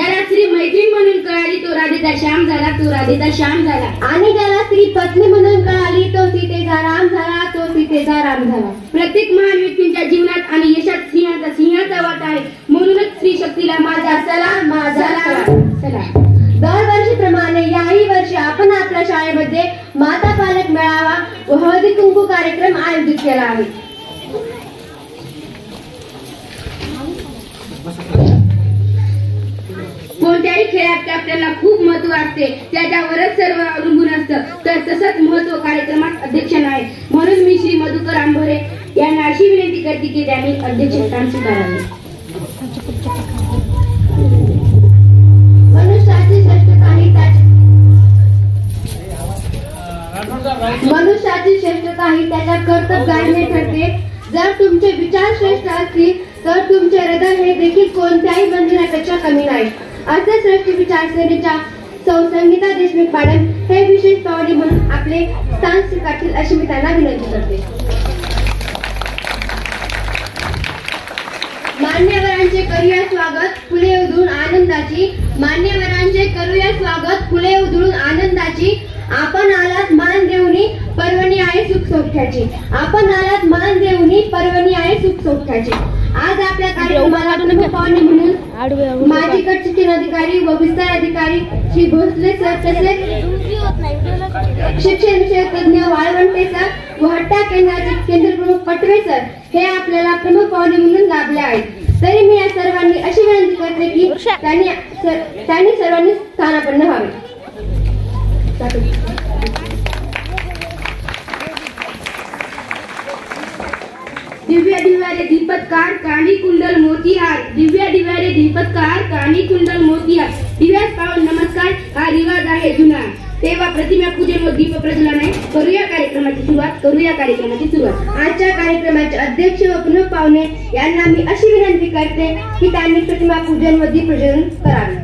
ज्याला स्त्री मैत्रीण म्हणून कळाली तो राधेचा श्याम झाला, तो राधेचा श्याम झाला. आणि ज्याला स्त्री पत्नी म्हणून कळाली तो सीतेचा राम झाला, तो सीतेचा राम झाला. प्रत्येक महान व्यक्तींच्या जीवनात आणि यशात सिंहाचा वाटा आहे. म्हणूनच स्त्री शक्तीला माझा सलाम, माझा सलाम. दरवर्षीप्रमाणे याही वर्षी आपण आपल्या शाळेमध्ये माता पालक मेळावा व हळदी कुंकू कार्यक्रम आयोजित केला आहे. कोणत्याही खेळात आपल्याला खूप महत्व असते, त्याच्यावरच सर्व अवलंबून असतं. तर तसंच महत्व कार्यक्रमात अध्यक्ष आहे. म्हणून मी श्री मधुकर आंबोरे यांना अशी विनंती करते की त्यांनी अध्यक्षस्थान स्वीकारावे. मनुष्याची श्रेष्ठता ही त्याच्या कर्तव्याने ठरते. जर तुमचे विचार श्रेष्ठ असतील तर तुमचे हृदय हे देखील कोणत्याही मंदिरापेक्षा कमी नाही. असे श्रेष्ठ विचारसरणीच्या सौ संगीता देशमुख मॅडम हे विशेष पाहुणे म्हणून आपले स्थान स्वीकारतील अशी मी त्यांना विनंती करते. मान्यवरांचे करूया स्वागत फुले उधळून आनंदाची. मान्यवरांचे करूया स्वागत फुले उधळून आनंदाची. आपण आलात मान देऊनी पर्वणी आहे सुख सौख्याची. आपण आलात मान देऊनी पर्वणी आहे सुख सौख्याची. आज आपल्या कार्यक्रमाला पाहुणे म्हणून माजी गट शिक्षण अधिकारी व विस्तार अधिकारी श्री भोसले सर तसेच शिक्षण विषयक तज्ञ वाळवंटे सर व हट्टा केंद्राचे केंद्र प्रमुख पटवे सर हे आपल्याला प्रमुख पाहुणे म्हणून लाभले आहेत. तरी मी या सर्वांनी अशी विनंती करते की त्यांनी सर्वांनी स्थानापन्न व्हावे. दिव्या दिव्यारे दीपत्कार कानी कुंडल मोतीहार. दिव्या दिव्यारे दीपत्कार कानी कुंडल मोतीहार. दिव्यास पाहून नमस्कार हा रिवाज आहे जुना. तेव्हा प्रतिमा पूजन व दीप प्रज्वलन आहे. करूया कार्यक्रमाची सुरुवात. आजच्या कार्यक्रमाचे अध्यक्ष व प्रमुख पाहुणे यांना मी अशी विनंती करते की त्यांनी प्रतिमा पूजन व दीप प्रज्वलन करावे.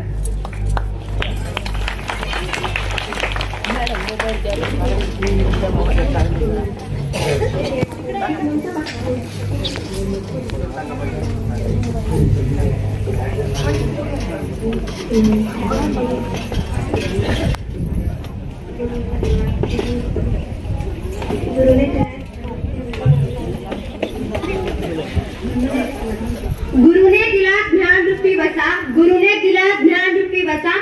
गुरुने दिला ज्ञान रूपी वसा. गुरुने दिला ज्ञान रूपी वसा.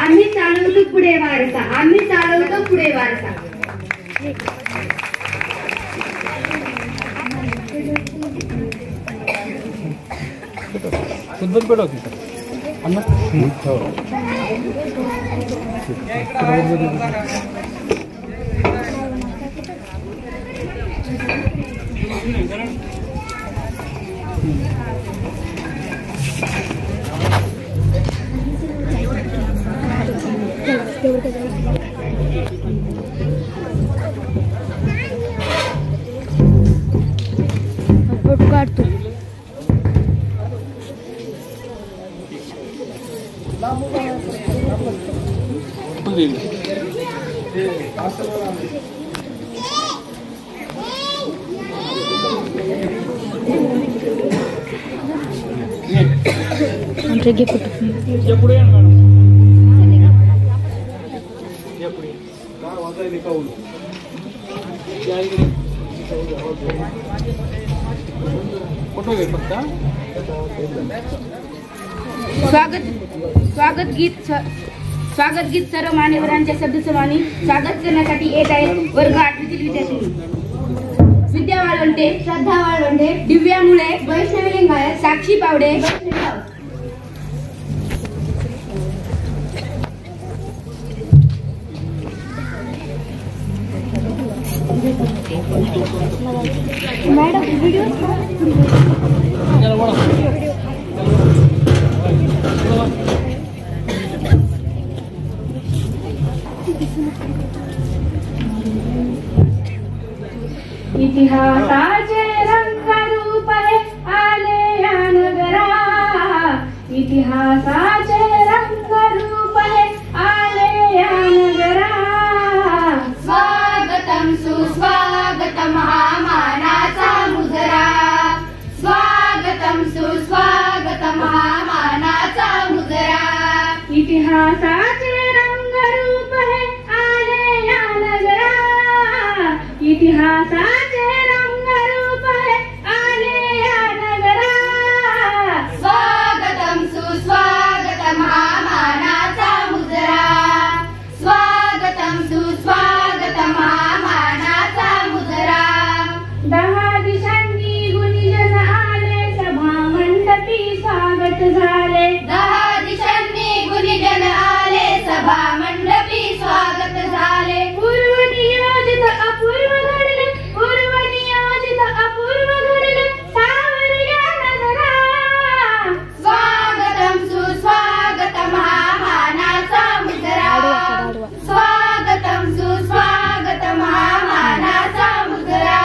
आम्ही चालवतो पुढे वारसा. आम्ही चालवतो पुढे वारसा. फोटो काढतो. आमचे घे फोटो. स्वागत गीत सर्व मान्यवरांच्या सदस्यमानी स्वागत करण्यासाठी येत आहेत वर्ग 8वीतील विद्यार्थी विद्या वाळवंटे, श्रद्धा वाळवंटे, दिव्या मुळे, वैष्णवी लिंगायत, साक्षी पावडे, मॅडम व्हिडिओ इतिहासाचे रंगरूप आहे आले या नगरा. इतिहासाचे रंगरूप आहे आले या नगरा. स्वागतम सुस्वागतम हा मानाचा मुजरा. स्वागतम सुस्वागतम हा मानाचा मुजरा. इतिहासाचे रंगरूप हे आले या नगरा, इतिहासाचे रंगरूप हे आले या नगरा. स्वागतम सुस्वागतम हा मानाचा मुजरा, स्वागतम सुस्वागतम हा मानाचा मुजरा. 10 दिशांनी गुणीजन आले, सभा मंडपी स्वागत झाले. 10 दिशांनी गुणीजन आले, सभा मंडपी स्वागत झाले. पूर्व नियोजित अपूर्व घडले, पूर्व नियोजित अपूर्व घडले सावर या नगरा. स्वागतम सुस्वागतम हा मानाचा मुजरा, स्वागतम सुस्वागतम हा मानाचा मुजरा.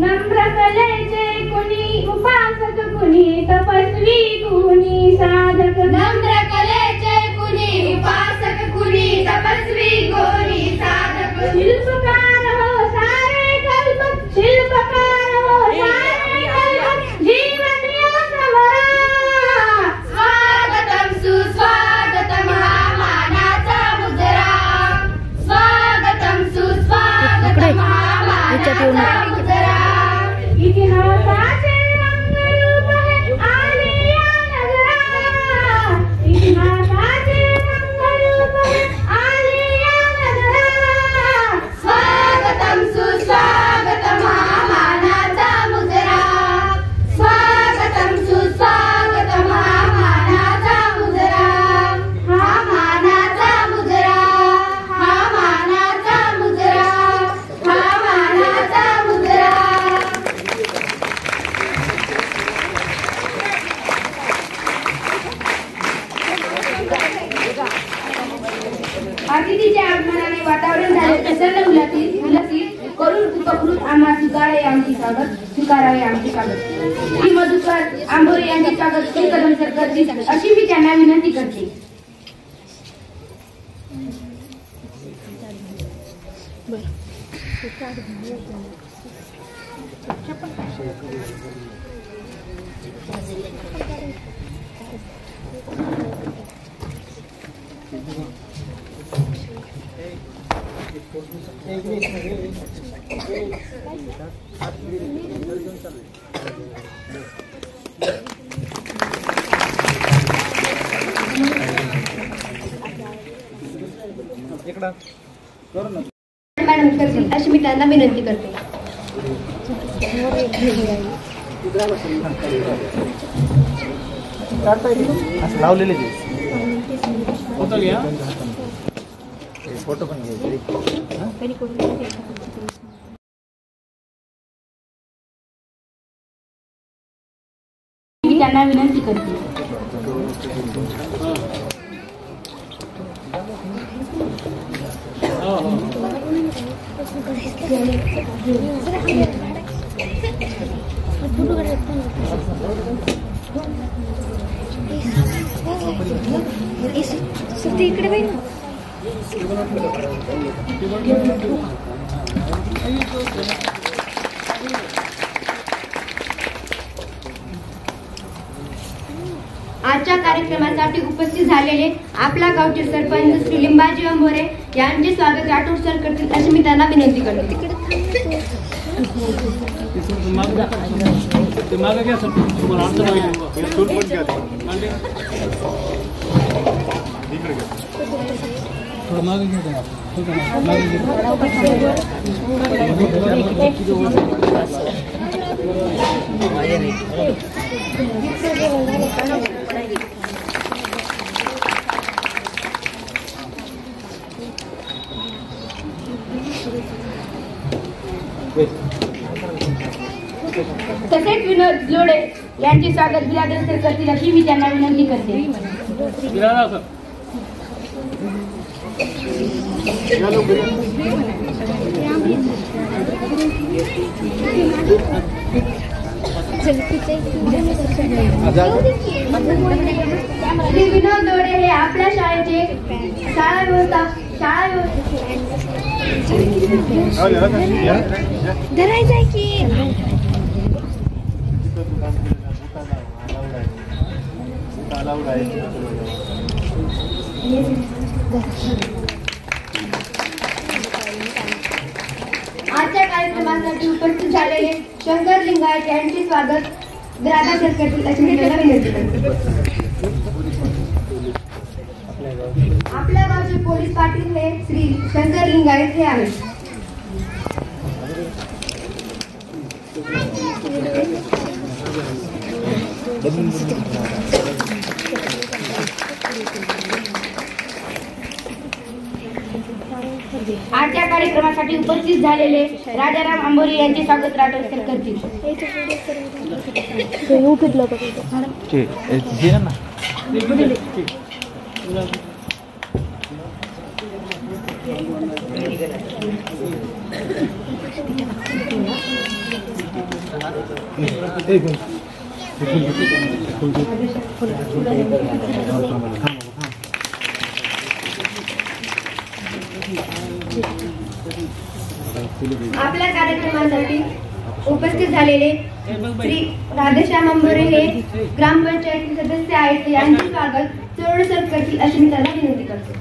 नम्र कलेचे कुणी उपासक, कुणी तपस्वी, कुणी साधक. नम्र कलेचे कुणी उपासक, कुणी तपस्वी, कुणी साधक. शिल्पकार हो सारे कल्पक, शिल्पकार हो सारे कल्पक, जीवन या समरा. स्वागतम सुस्वागतम हा मानाचा मुजरा, स्वागतम सुस्वागतम हा मानाचा मुजरा. इतिहासाचे रंगरूप हे आले या नगरा, इतिहासाचे रंगरूप हे आले या नगरा. स्वागतम सुस्वागतम हा मानाचा मुजरा, स्वागतम सुस्वागतम हा मानाचा मुजरा. हा मानाचा मुजरा, हा मानाचा मुजरा, हा मानाचा मुजरा. अतिथीच्या आगमनाने वातावरण झाले प्रसन्न उल्हासित. करून उपकृत आम्हा स्वीकारावे आमचे स्वागत, स्वीकारावे आमचे स्वागत. श्री मधुकर आंबोरे यांचे स्वागत श्री कदम सर करतील अशी मी त्यांना विनंती करते. मॅडम करतील अशी मी त्यांना विनंती करते. लावलेले फोटो घ्या, फोटो पण घ्यायचे. मी त्यांना विनंती करते. इकडे बाई ना. आजच्या कार्यक्रमासाठी उपस्थित झालेले आपल्या गावचे सरपंच श्री लिंबाजी अंबोरे यांचे स्वागत राठोड सर करतील अशी मी त्यांना विनंती करते. तसेच विनोद जोडे यांचे स्वागत बिरादर सर करतील अशी मी त्यांना विनंती करते. श्री विनोद जोडे हे आपल्या शाळेचे शाळा व्यवस्थापक धरायचं आहे की अलाउड आहे. आजच्या कार्यक्रमासाठी उपस्थित झालेले शंकर लिंगायत यांचे स्वागत राधा सरकारतील लक्ष्मीला विनंती करते. आपल्या गावचे पोलीस पाटील हे श्री शंकर लिंगायत हे आहेत. आजच्या कार्यक्रमासाठी उपस्थित झालेले राजाराम आंबोरे यांचे स्वागत राठोड सर करतील. आपल्या कार्यक्रमासाठी उपस्थित झालेले श्री राधेश्याम आंबोरे हे ग्रामपंचायत सदस्य आहेत. यांचे स्वागत चोरड सर करतील अशी मी त्यांना विनंती करते.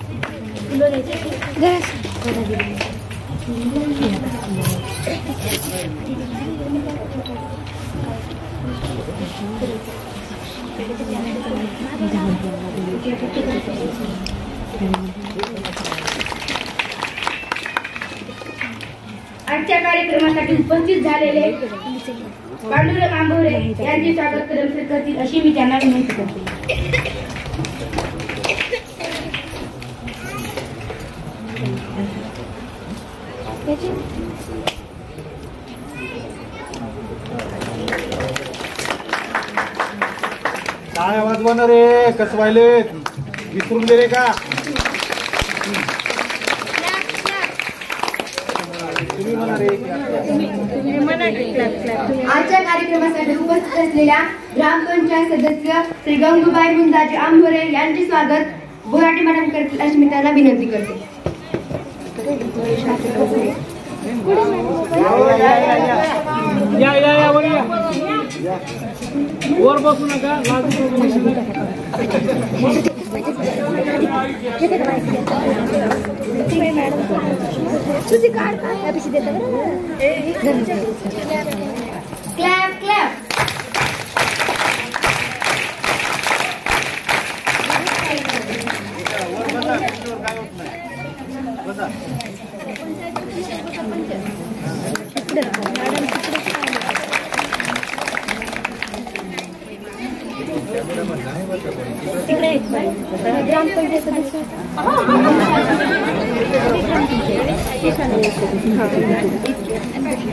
आजच्या कार्यक्रमासाठी उपस्थित झालेले पांडुरंग आंबोरे यांचे स्वागत करमसर करतील अशी मी त्यांना विनंती करते. काय वाजवणार रे कसं व्हायले विसरून गेले का तुम्ही म्हणा रे. आजच्या कार्यक्रमासाठी उपस्थित असलेल्या ग्रामपंचायत सदस्य श्री गंगूबाई मुंजाजी आंबोरे यांचे स्वागत बोराटे मॅडम करतील अशी मी त्यांना विनंती करते. वर बसू नका क्लॅप क्लॅप.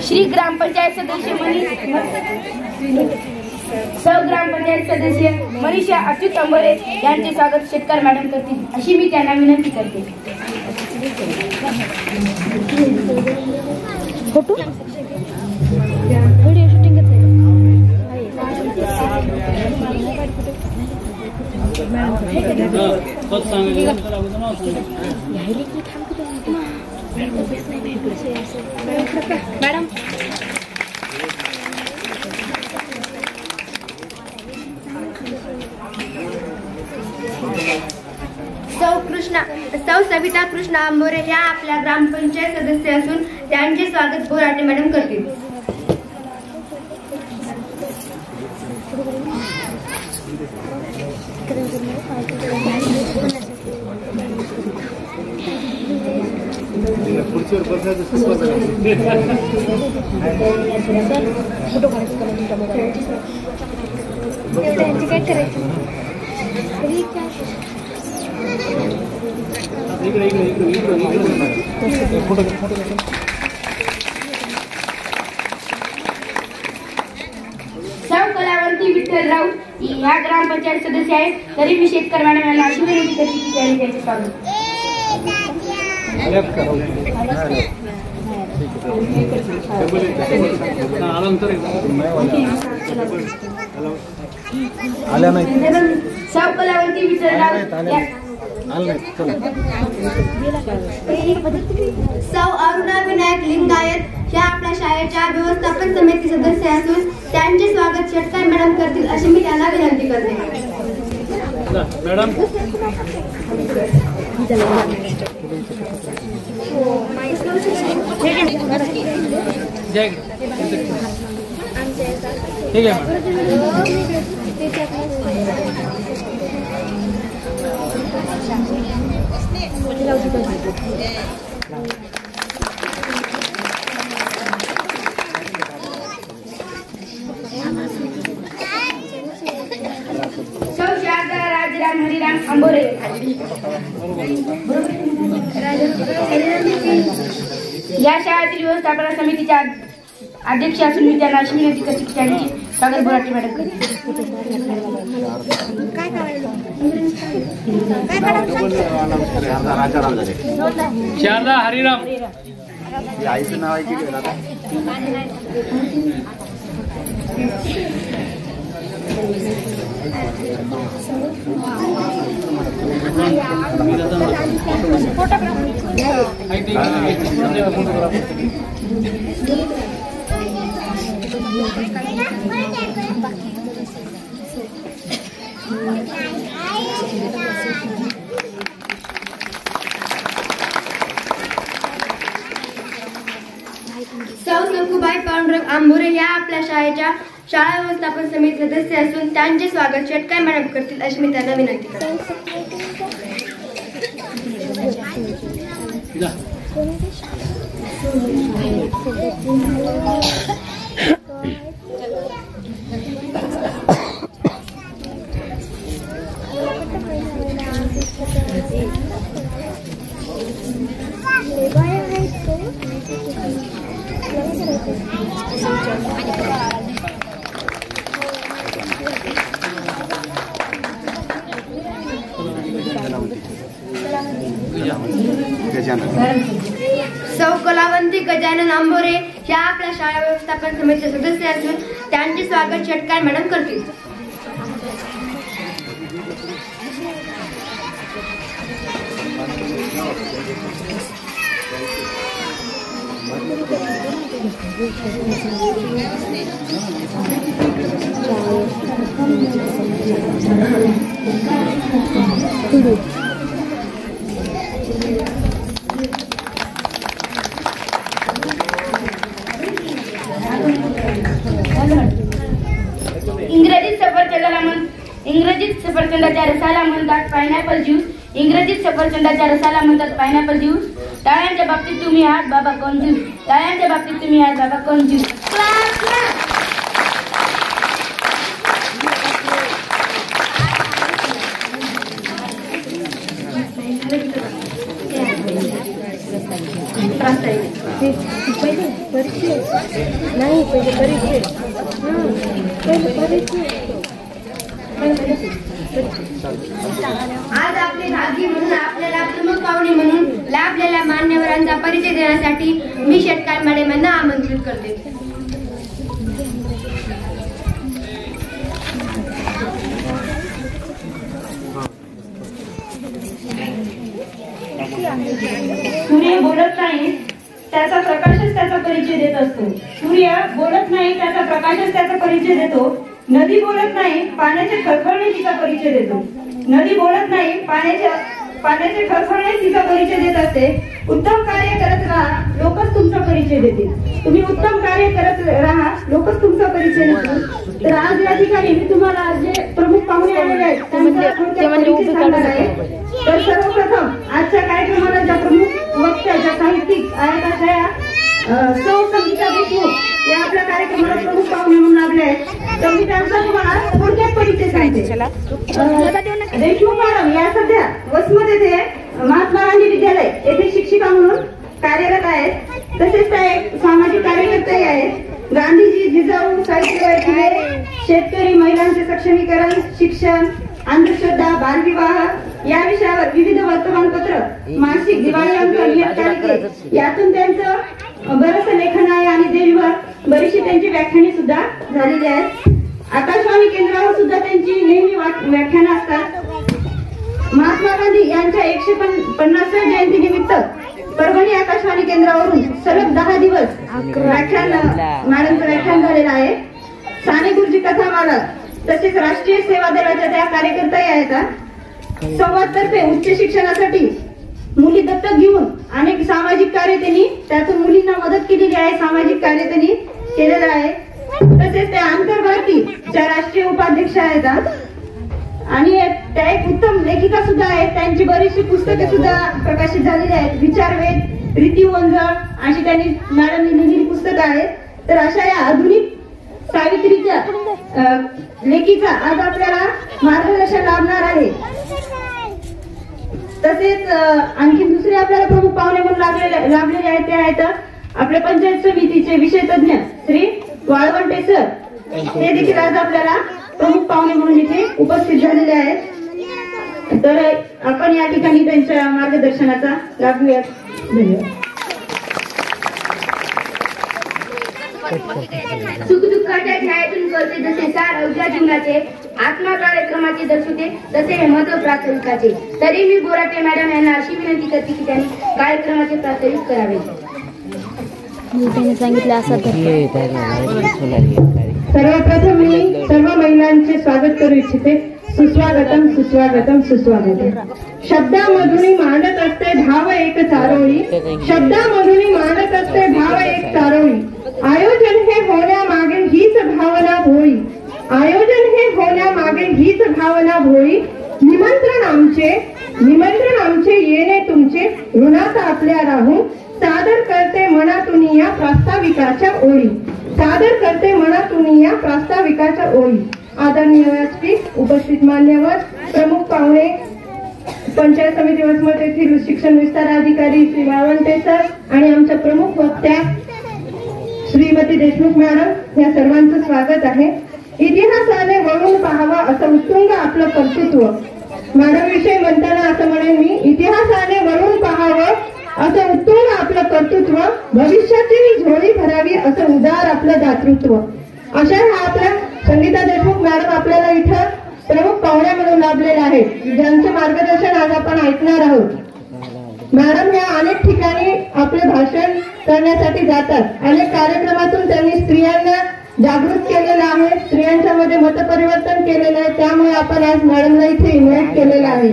श्री ग्रामपंचायत सदस्य सौ ग्रामपंचायत सदस्य मनीषा अच्युत आंबोरे यांचे स्वागत शेतकर मॅडम करतील अशी मी त्यांना विनंती करते. फोटो व्हिडिओ शूटिंग मॅडम सौ सविता कृष्णा आंबोरे ह्या आपल्या ग्रामपंचायत सदस्य असून त्यांचे स्वागत बोराटे मॅडम करतील. काय करायचं सौ कलावंती विठ्ठल राऊत ह्या ग्रामपंचायत सदस्य आहेत. तरी मी शेतकर मॅडम यांना अशी विनंती करते की त्यांनी त्यांचे स्वागत. आल्या नाही सौ कलावंती विठ्ठल राऊत सौ अरुणा विनायक लिंगायत ह्या आपल्या शाळेच्या व्यवस्थापन समिती सदस्य असून त्यांचे स्वागत शेतकर मॅडम करतील अशी मी त्यांना विनंती करते. मॅडम ठीक आहे शारदा राजराम हरिराम आंबोरे. या शाळेतील व्यवस्थापन समितीच्या अध्यक्ष असून मी त्यांना अशी विनंती करते की त्यांची सागर बोराटे मॅडम करते. शारदा हरिराम आईचं नाव आहे की सौ सखुबाई पांडुरंग आंबोरे या आपल्या शाळेच्या शाळा व्यवस्थापन समिती सदस्य असून त्यांचे स्वागत शेटकाय मॅडम करतील अशी मी त्यांना विनंती करते. सौ कलावंती गजानन आंबोरे ह्या आपल्या शाळा व्यवस्थापन समितीचे सदस्य असून त्यांचे स्वागत शेटकाय मॅडम करतील. इंग्रजीत सफरचंदाच्या रसाला म्हणतात पायनॅपल ज्यूस. इंग्रजीत सफरचंदाच्या रसाला म्हणतात पायनॅपल ज्यूस. टाळ्यांच्या बाबतीत तुम्ही आहात बाबा कंजूस. टाळ्यांच्या बाबतीत तुम्ही आहात बाबा कंजूस. आज आपले भागी म्हणून आपल्याला प्रमुख पाहुणे म्हणून लाभलेल्या मान्यवरांचा परिचय देण्यासाठी मी शेटकाय मॅडम यांना आमंत्रित करते. सूर्य बोलत नाही त्याचा प्रकाशच त्याचा परिचय देत असतो. सूर्य बोलत नाही त्याचा प्रकाशच त्याचा परिचय देतो. नदी बोलत नाही पाण्याचे खळखळणे तिचा परिचय देतो. नदी बोलत नाही पाण्याचे खळखळणे तिचा परिचय देत असते. उत्तम कार्य करत राहा लोकच तुमचा परिचय देतील. तुम्ही उत्तम कार्य करत राहा लोकच तुमचा परिचय देतील. तर आज या ठिकाणी मी तुम्हाला जे प्रमुख पाहुणे आलेले आहेत त्यांचा परिचय सांगणार आहे. तर सर्वप्रथम आजच्या कार्यक्रमाला ज्या प्रमुख वक्त्या ज्या साहित्यिक आहेत अशा सौ संगीता देशमुख या आपल्या कार्यक्रमाला प्रमुख पाहुणे म्हणून लाभले आहेत. तर मी त्यांचा तुम्हाला थोडक्यात परिचय सांगते. देशमुख मॅडम या सध्या वसमत येथे महात्मा गांधी विद्यालय येथे शिक्षिका म्हणून कार्यरत आहेत. तसेच त्या एक सामाजिक कार्यकर्ते आहेत. गांधीजी जिजाऊ साहित्य शेतकरी महिलांचे सक्षमीकरण शिक्षण अंधश्रद्धा बालविवाह या विषयावर विविध वर्तमानपत्र मासिक दिवाळी अंक नियतकालिके यातून त्यांचं बरंच लेखन आहे आणि देशभर बरीचशी त्यांची व्याख्याने सुद्धा झालेली आहेत. आकाशवाणी केंद्रावर सुद्धा त्यांची नेहमी व्याख्यानं असतात. महात्मा गांधी यांच्या 150व्या जयंती निमित्त परभणी आकाशवाणी केंद्रावरून सलग 10 दिवस मॅडमचं व्याख्यान झालेलं आहे. साने गुरुजी कथामाला तसेच राष्ट्रीय सेवा दलाच्या त्या कार्यकर्त्या आहेत. संवादतर्फे उच्च शिक्षणासाठी मुली दत्तक घेऊन अनेक सामाजिक कार्य त्यांनी त्यातून मुलींना मदत केलेली आहे. सामाजिक कार्य त्यांनी केलेलं आहे. तसेच त्या आंतरभारती ज्या राष्ट्रीय उपाध्यक्ष आहेत आणि त्या एक उत्तम लेखिका सुद्धा आहेत. त्यांची बरीचशी पुस्तके सुद्धा प्रकाशित झालेली आहेत. विचारवेध, रीती वंजळ अशी त्यांनी मॅडमनी लिहिलेली पुस्तकं आहेत. तर अशा या आधुनिक सावित्रीच्या लेखीचा आज आपल्याला मार्गदर्शन लाभणार आहे. तसेच आणखी दुसरे आपल्याला प्रमुख पाहुणे म्हणून लाभलेले आहेत ते आहेत आपल्या पंचायत समितीचे विषय तज्ञ श्री वाळवंटे सर. ते देखील आज आपल्याला प्रमुख पाहुणे म्हणून इथे उपस्थित झालेले आहेत. तर आपण या ठिकाणी त्यांच्या मार्गदर्शनाचा लाभ घेऊयात. धन्यवाद. सुखदुःखाच्या छायेतून कळते जसे सार अवघ्या जीवनाचे, आत्मा कार्यक्रमाचे दर्शवते तसे हे महत्व प्रास्ताविकाचे. तरी मी बोराटे मॅडम यांना अशी विनंती करते की त्यांनी कार्यक्रमाचे प्रास्ताविक करावे. सांगितलं असं सर्वप्रथम मी सर्व महिलांचे स्वागत करू इच्छिते. सुस्वागतम सुस्वागतम सुस्वागतम. शब्दामधून मांडत असते भाव एक चारोळी, शब्दामधून मांडत असते भाव एक चारोळी. आयोजन हे होण्यामागे हीच भावना भोळी, आयोजन हे होण्यामागे हीच भावना भोळी. निमंत्रण आमचे येणे तुमचे ऋणात आपल्या राहून सादर करते मनातून या प्रास्ताविकाच्या ओळी, सादर करते मनातून या प्रास्ताविकाच्या ओळी. आदरणीय व्यासपीठ, उपस्थित मान्यवर, प्रमुख पाहुणे, पंचायत समिती वसमत येथील शिक्षण विस्तार अधिकारी श्री वाळवंटे सर आणि आमच्या प्रमुख वक्त्या श्रीमती देशमुख मॅडम, या सर्वांचं स्वागत आहे. इतिहासाने वळून पाहावा असं उत्तुंग आपलं कर्तृत्व. मॅडम विषयी म्हणताना असं म्हणेन मी, इतिहासाने वळून पाहावं असं उत्तुंग आपलं कर्तृत्व, भविष्याची झोळी भरावी असं उदार आपलं दातृत्व. अशा ह्या आपल्या संगीता देशमुख मॅडम आपल्याला इथं प्रमुख पाहुण्या म्हणून लाभलेल्या आहेत, ज्यांचे मार्गदर्शन आज आपण ऐकणार आहोत. मॅडम या अनेक ठिकाणी आपले भाषण करण्यासाठी जातात. अनेक कार्यक्रमातून त्यांनी स्त्रियांना जागृत केलेलं आहे, स्त्रियांच्या मध्ये मतपरिवर्तन केलेलं आहे. त्यामुळे आपण आज मॅडमला इथे इन्व्हाइट केलेलं आहे.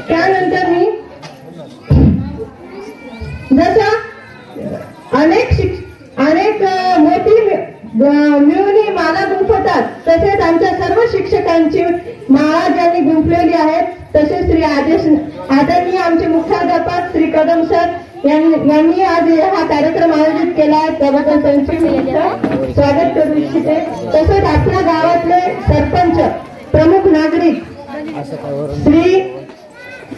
त्यानंतर मी जसं अनेक मोठी मिळून माला गुंफतात, तसेच आमच्या सर्व शिक्षकांची माळा ज्यांनी गुंफलेली आहेत, तसेच श्री आदरणीय आमचे मुख्याध्यापक श्री कदम सर यांनी आज हा कार्यक्रम आयोजित केला आहे. त्याबद्दल त्यांचे मी स्वागत करू इच्छिते. तसेच आपल्या गावातले सरपंच, प्रमुख नागरिक श्री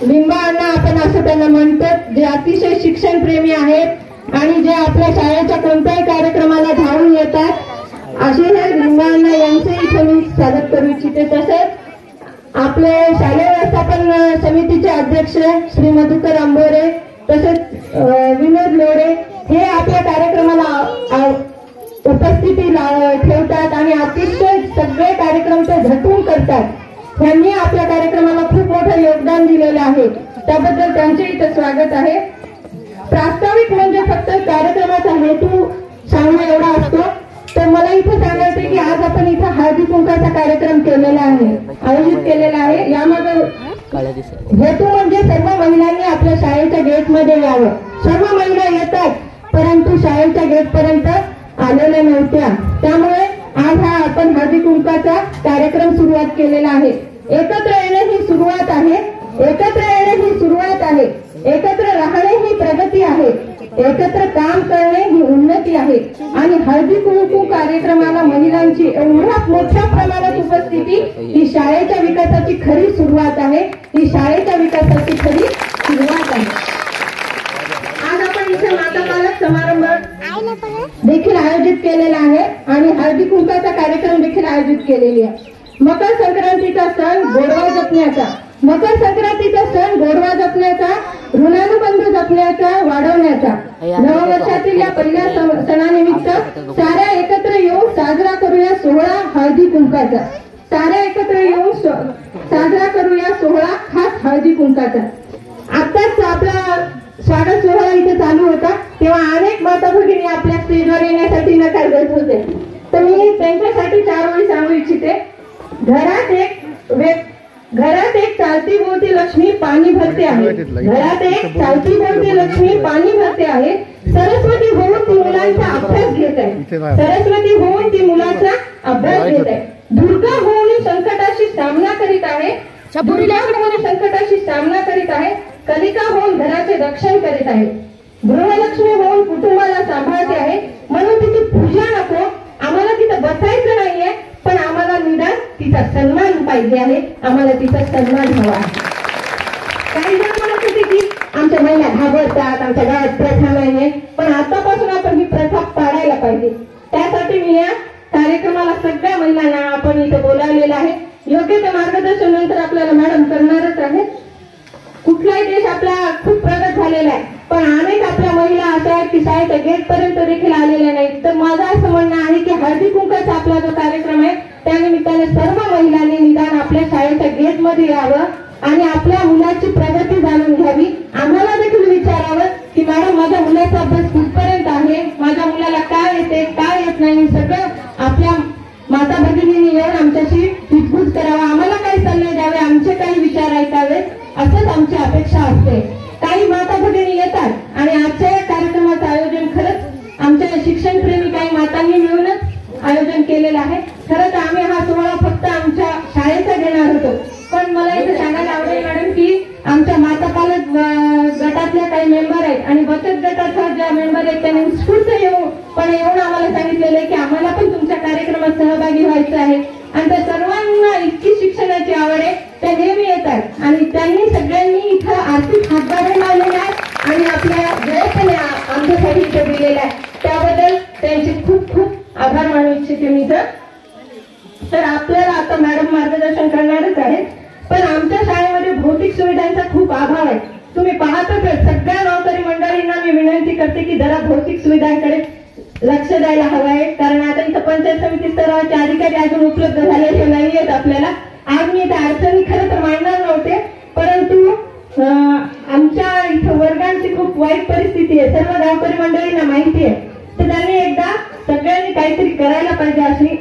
लिंबा अण्णा, आपण असं त्यांना म्हणतात, जे अतिशय शिक्षण प्रेमी आहेत आणि जे आपल्या शाळेच्या कोणत्याही कार्यक्रमाला धावून येतात, असे हे लिंबा अण्णा यांचे इथे मी स्वागत करू इच्छिते. तसेच आपले शालेय व्यवस्थापन समितीचे अध्यक्ष श्री मधुकर आंबोरे, तसेच विनोद लोडे, हे आपल्या कार्यक्रमाला उपस्थिती ठेवतात आणि अतिशय सगळे कार्यक्रम ते झटून करतात. त्यांनी आपल्या कार्यक्रमाला खूप मोठं योगदान दिलेलं आहे. त्याबद्दल त्यांचे इथे स्वागत आहे. प्रास्ताविक म्हणजे फक्त कार्यक्रमाचा हेतू सांगणं एवढा असतो. तर मला इथे सांगायचं की आज आपण इथं हळदी कुंकाचा कार्यक्रम केलेला आहे, आयोजित केलेला आहे. यामध्ये हेतू म्हणजे सर्व महिलांनी आपल्या शाळेच्या गेटमध्ये यावं. सर्व महिला येतात, परंतु शाळेच्या गेटपर्यंत आलेल्या नव्हत्या. त्यामुळे आज हा आपण हळदी कुंकाचा कार्यक्रम सुरुवात केलेला आहे. एकत्र येणे ही सुरुवात आहे, एकत्र येणे ही सुरुवात आहे, एकत्र राहणे ही प्रगती आहे, एकत्र काम करणे ही उन्नती आहे. आणि हळदी कुंकू कार्यक्रमाला महिलांची एवढ्या मोठ्या प्रमाणात उपस्थिती ही शाळेच्या विकासाची खरी सुरुवात आहे, ही शाळेच्या विकासाची खरी सुरुवात आहे. आज आपण इथे माता पालक समारंभ देखील आयोजित केलेला आहे आणि हळदी कुंकाचा कार्यक्रम देखील आयोजित केलेली आहे. मकर संक्रांतीचा सण गोडवा जपण्याचा, मकर संक्रांतीचा सण गोडवा जपण्याचा, ऋणानुबंध जपण्याचा, वाढवण्याचा. नववर्षातील या पहिल्या सणानिमित्त साऱ्या एकत्र येऊन साजरा करूया सोहळा हळदी कुंकाचा. साऱ्या एकत्र येऊन साजरा करूया सोहळा खास हळदी कुंकाचा. आताच आपला स्वागत सोहळा इथे चालू होता, तेव्हा अनेक माता भगिनी आपल्या स्टेजवर येण्यासाठी नकार देत होते. तर मी त्यांच्यासाठी 4 ओळी सांगू इच्छिते. घरात एक घरात एक चालती बोलती लक्ष्मी पाणी भरते आहे. घरात एक चालती बोलती लक्ष्मी पाणी भरते आहे. सरस्वती होऊन ती मुलांचा अभ्यास घेत आहे. सरस्वती होऊन ती मुलांचा अभ्यास घेत आहे. दुर्गा होऊन संकटाशी सामना करीत आहे. दुर्गा होऊन संकटाशी सामना करीत आहे. कलिका होऊन घराचे रक्षण करीत आहे. गृहलक्ष्मी होऊन कुटुंबाला सांभाळते आहे. म्हणून तिची पूजा नको, आम्हाला तिथं बसायचं नाहीये, पण आम्हाला निदान तिचा सन्मान पाहिजे आहे. आम्हाला तिचा सन्मान हवा आहे. काही जण म्हणत होते की आमच्या महिला घाबरतात, आमच्या गावात प्रथा नाहीये, पण आतापासून आपण ही प्रथा पाडायला पाहिजे. त्यासाठी मी या कार्यक्रमाला सगळ्या महिलांना आपण इथे बोलावलेलं आहे. योग्य ते मार्गदर्शन नंतर आपल्याला मॅडम करणारच आहे. कुठलाही देश आपला खूप प्रगत झालेला आहे, पण अनेक आपल्या महिला अशा आहेत की शाळेच्या गेट पर्यंत देखील आलेल्या नाहीत. तर माझं असं म्हणणं आहे की हळदी कुंकाचा आपला जो कार्यक्रम आहे त्यानिमित्ताने सर्व महिलांनी निदान आपल्या शाळेच्या गेट मध्ये यावं आणि आपल्या मुलाची प्रगती जाणून घ्यावी. आम्हाला देखील विचारावं की मॅडम माझ्या मुलाचा अभ्यास कुठपर्यंत आहे, माझ्या मुलाला काय येते काय येत नाही, सगळं आपल्या माता भगिनींनी येऊन आमच्याशी हितगुज करावा, आम्हाला काही सल्ले द्यावे, आमचे काही विचार ऐकावे, असंच आमची अपेक्षा असते. काही माता भगिनी येतात आणि आजच्या या कार्यक्रमाचं आयोजन खरंच आमच्या शिक्षणप्रेमी काही मातांनी मिळूनच आयोजन केलेलं आहे. खरं तर आम्ही हा सोहळा फक्त आमच्या शाळेचा घेणार होतो, पण मला इथे सांगायला आवडेल मॅडम की आमच्या माता पालक गटातल्या काही मेंबर आहेत आणि बचत गटाचा ज्या मेंबर आहेत त्यांनी उत्स्फूर्त पण येऊन आम्हाला सांगितलेलं आहे की आम्हाला पण तुमच्या कार्यक्रमात सहभागी व्हायचं आहे. आणि त्या सर्वांना इतकी शिक्षणाची आवड आहे, त्या नेहमी येतात आणि त्यांनी सगळ्यांनी इथं आर्थिक हातभार लावलेला आहे आणि आपल्या वेळेने आमच्यासाठी इथे दिलेला आहे. त्याबद्दल त्यांचे खूप खूप आभार मानू इच्छिते मी. तर आपल्याला आता मॅडम मार्गदर्शन करणारच आहेत, पण आमच्या शाळेमध्ये भौतिक सुविधांचा खूप अभाव आहे. तुम्ही पाहतच सगळ्या गावकरी मंडळींना मी विनंती करते की जरा भौतिक सुविधांकडे लक्ष द्यायला हवं आहे. कारण आता इथं पंचायत समिती स्तरावरचे अधिकारी अजून उपलब्ध झालेले नाहीयेत आपल्याला. आज मी इथे अडचणी खरं तर मांडणार नव्हते, परंतु आमच्या इथं वर्गांची खूप वाईट परिस्थिती आहे, सर्व गावकरी मंडळींना माहिती आहे. तर त्यांनी एकदा सगळ्यांनी काहीतरी करायला पाहिजे अशी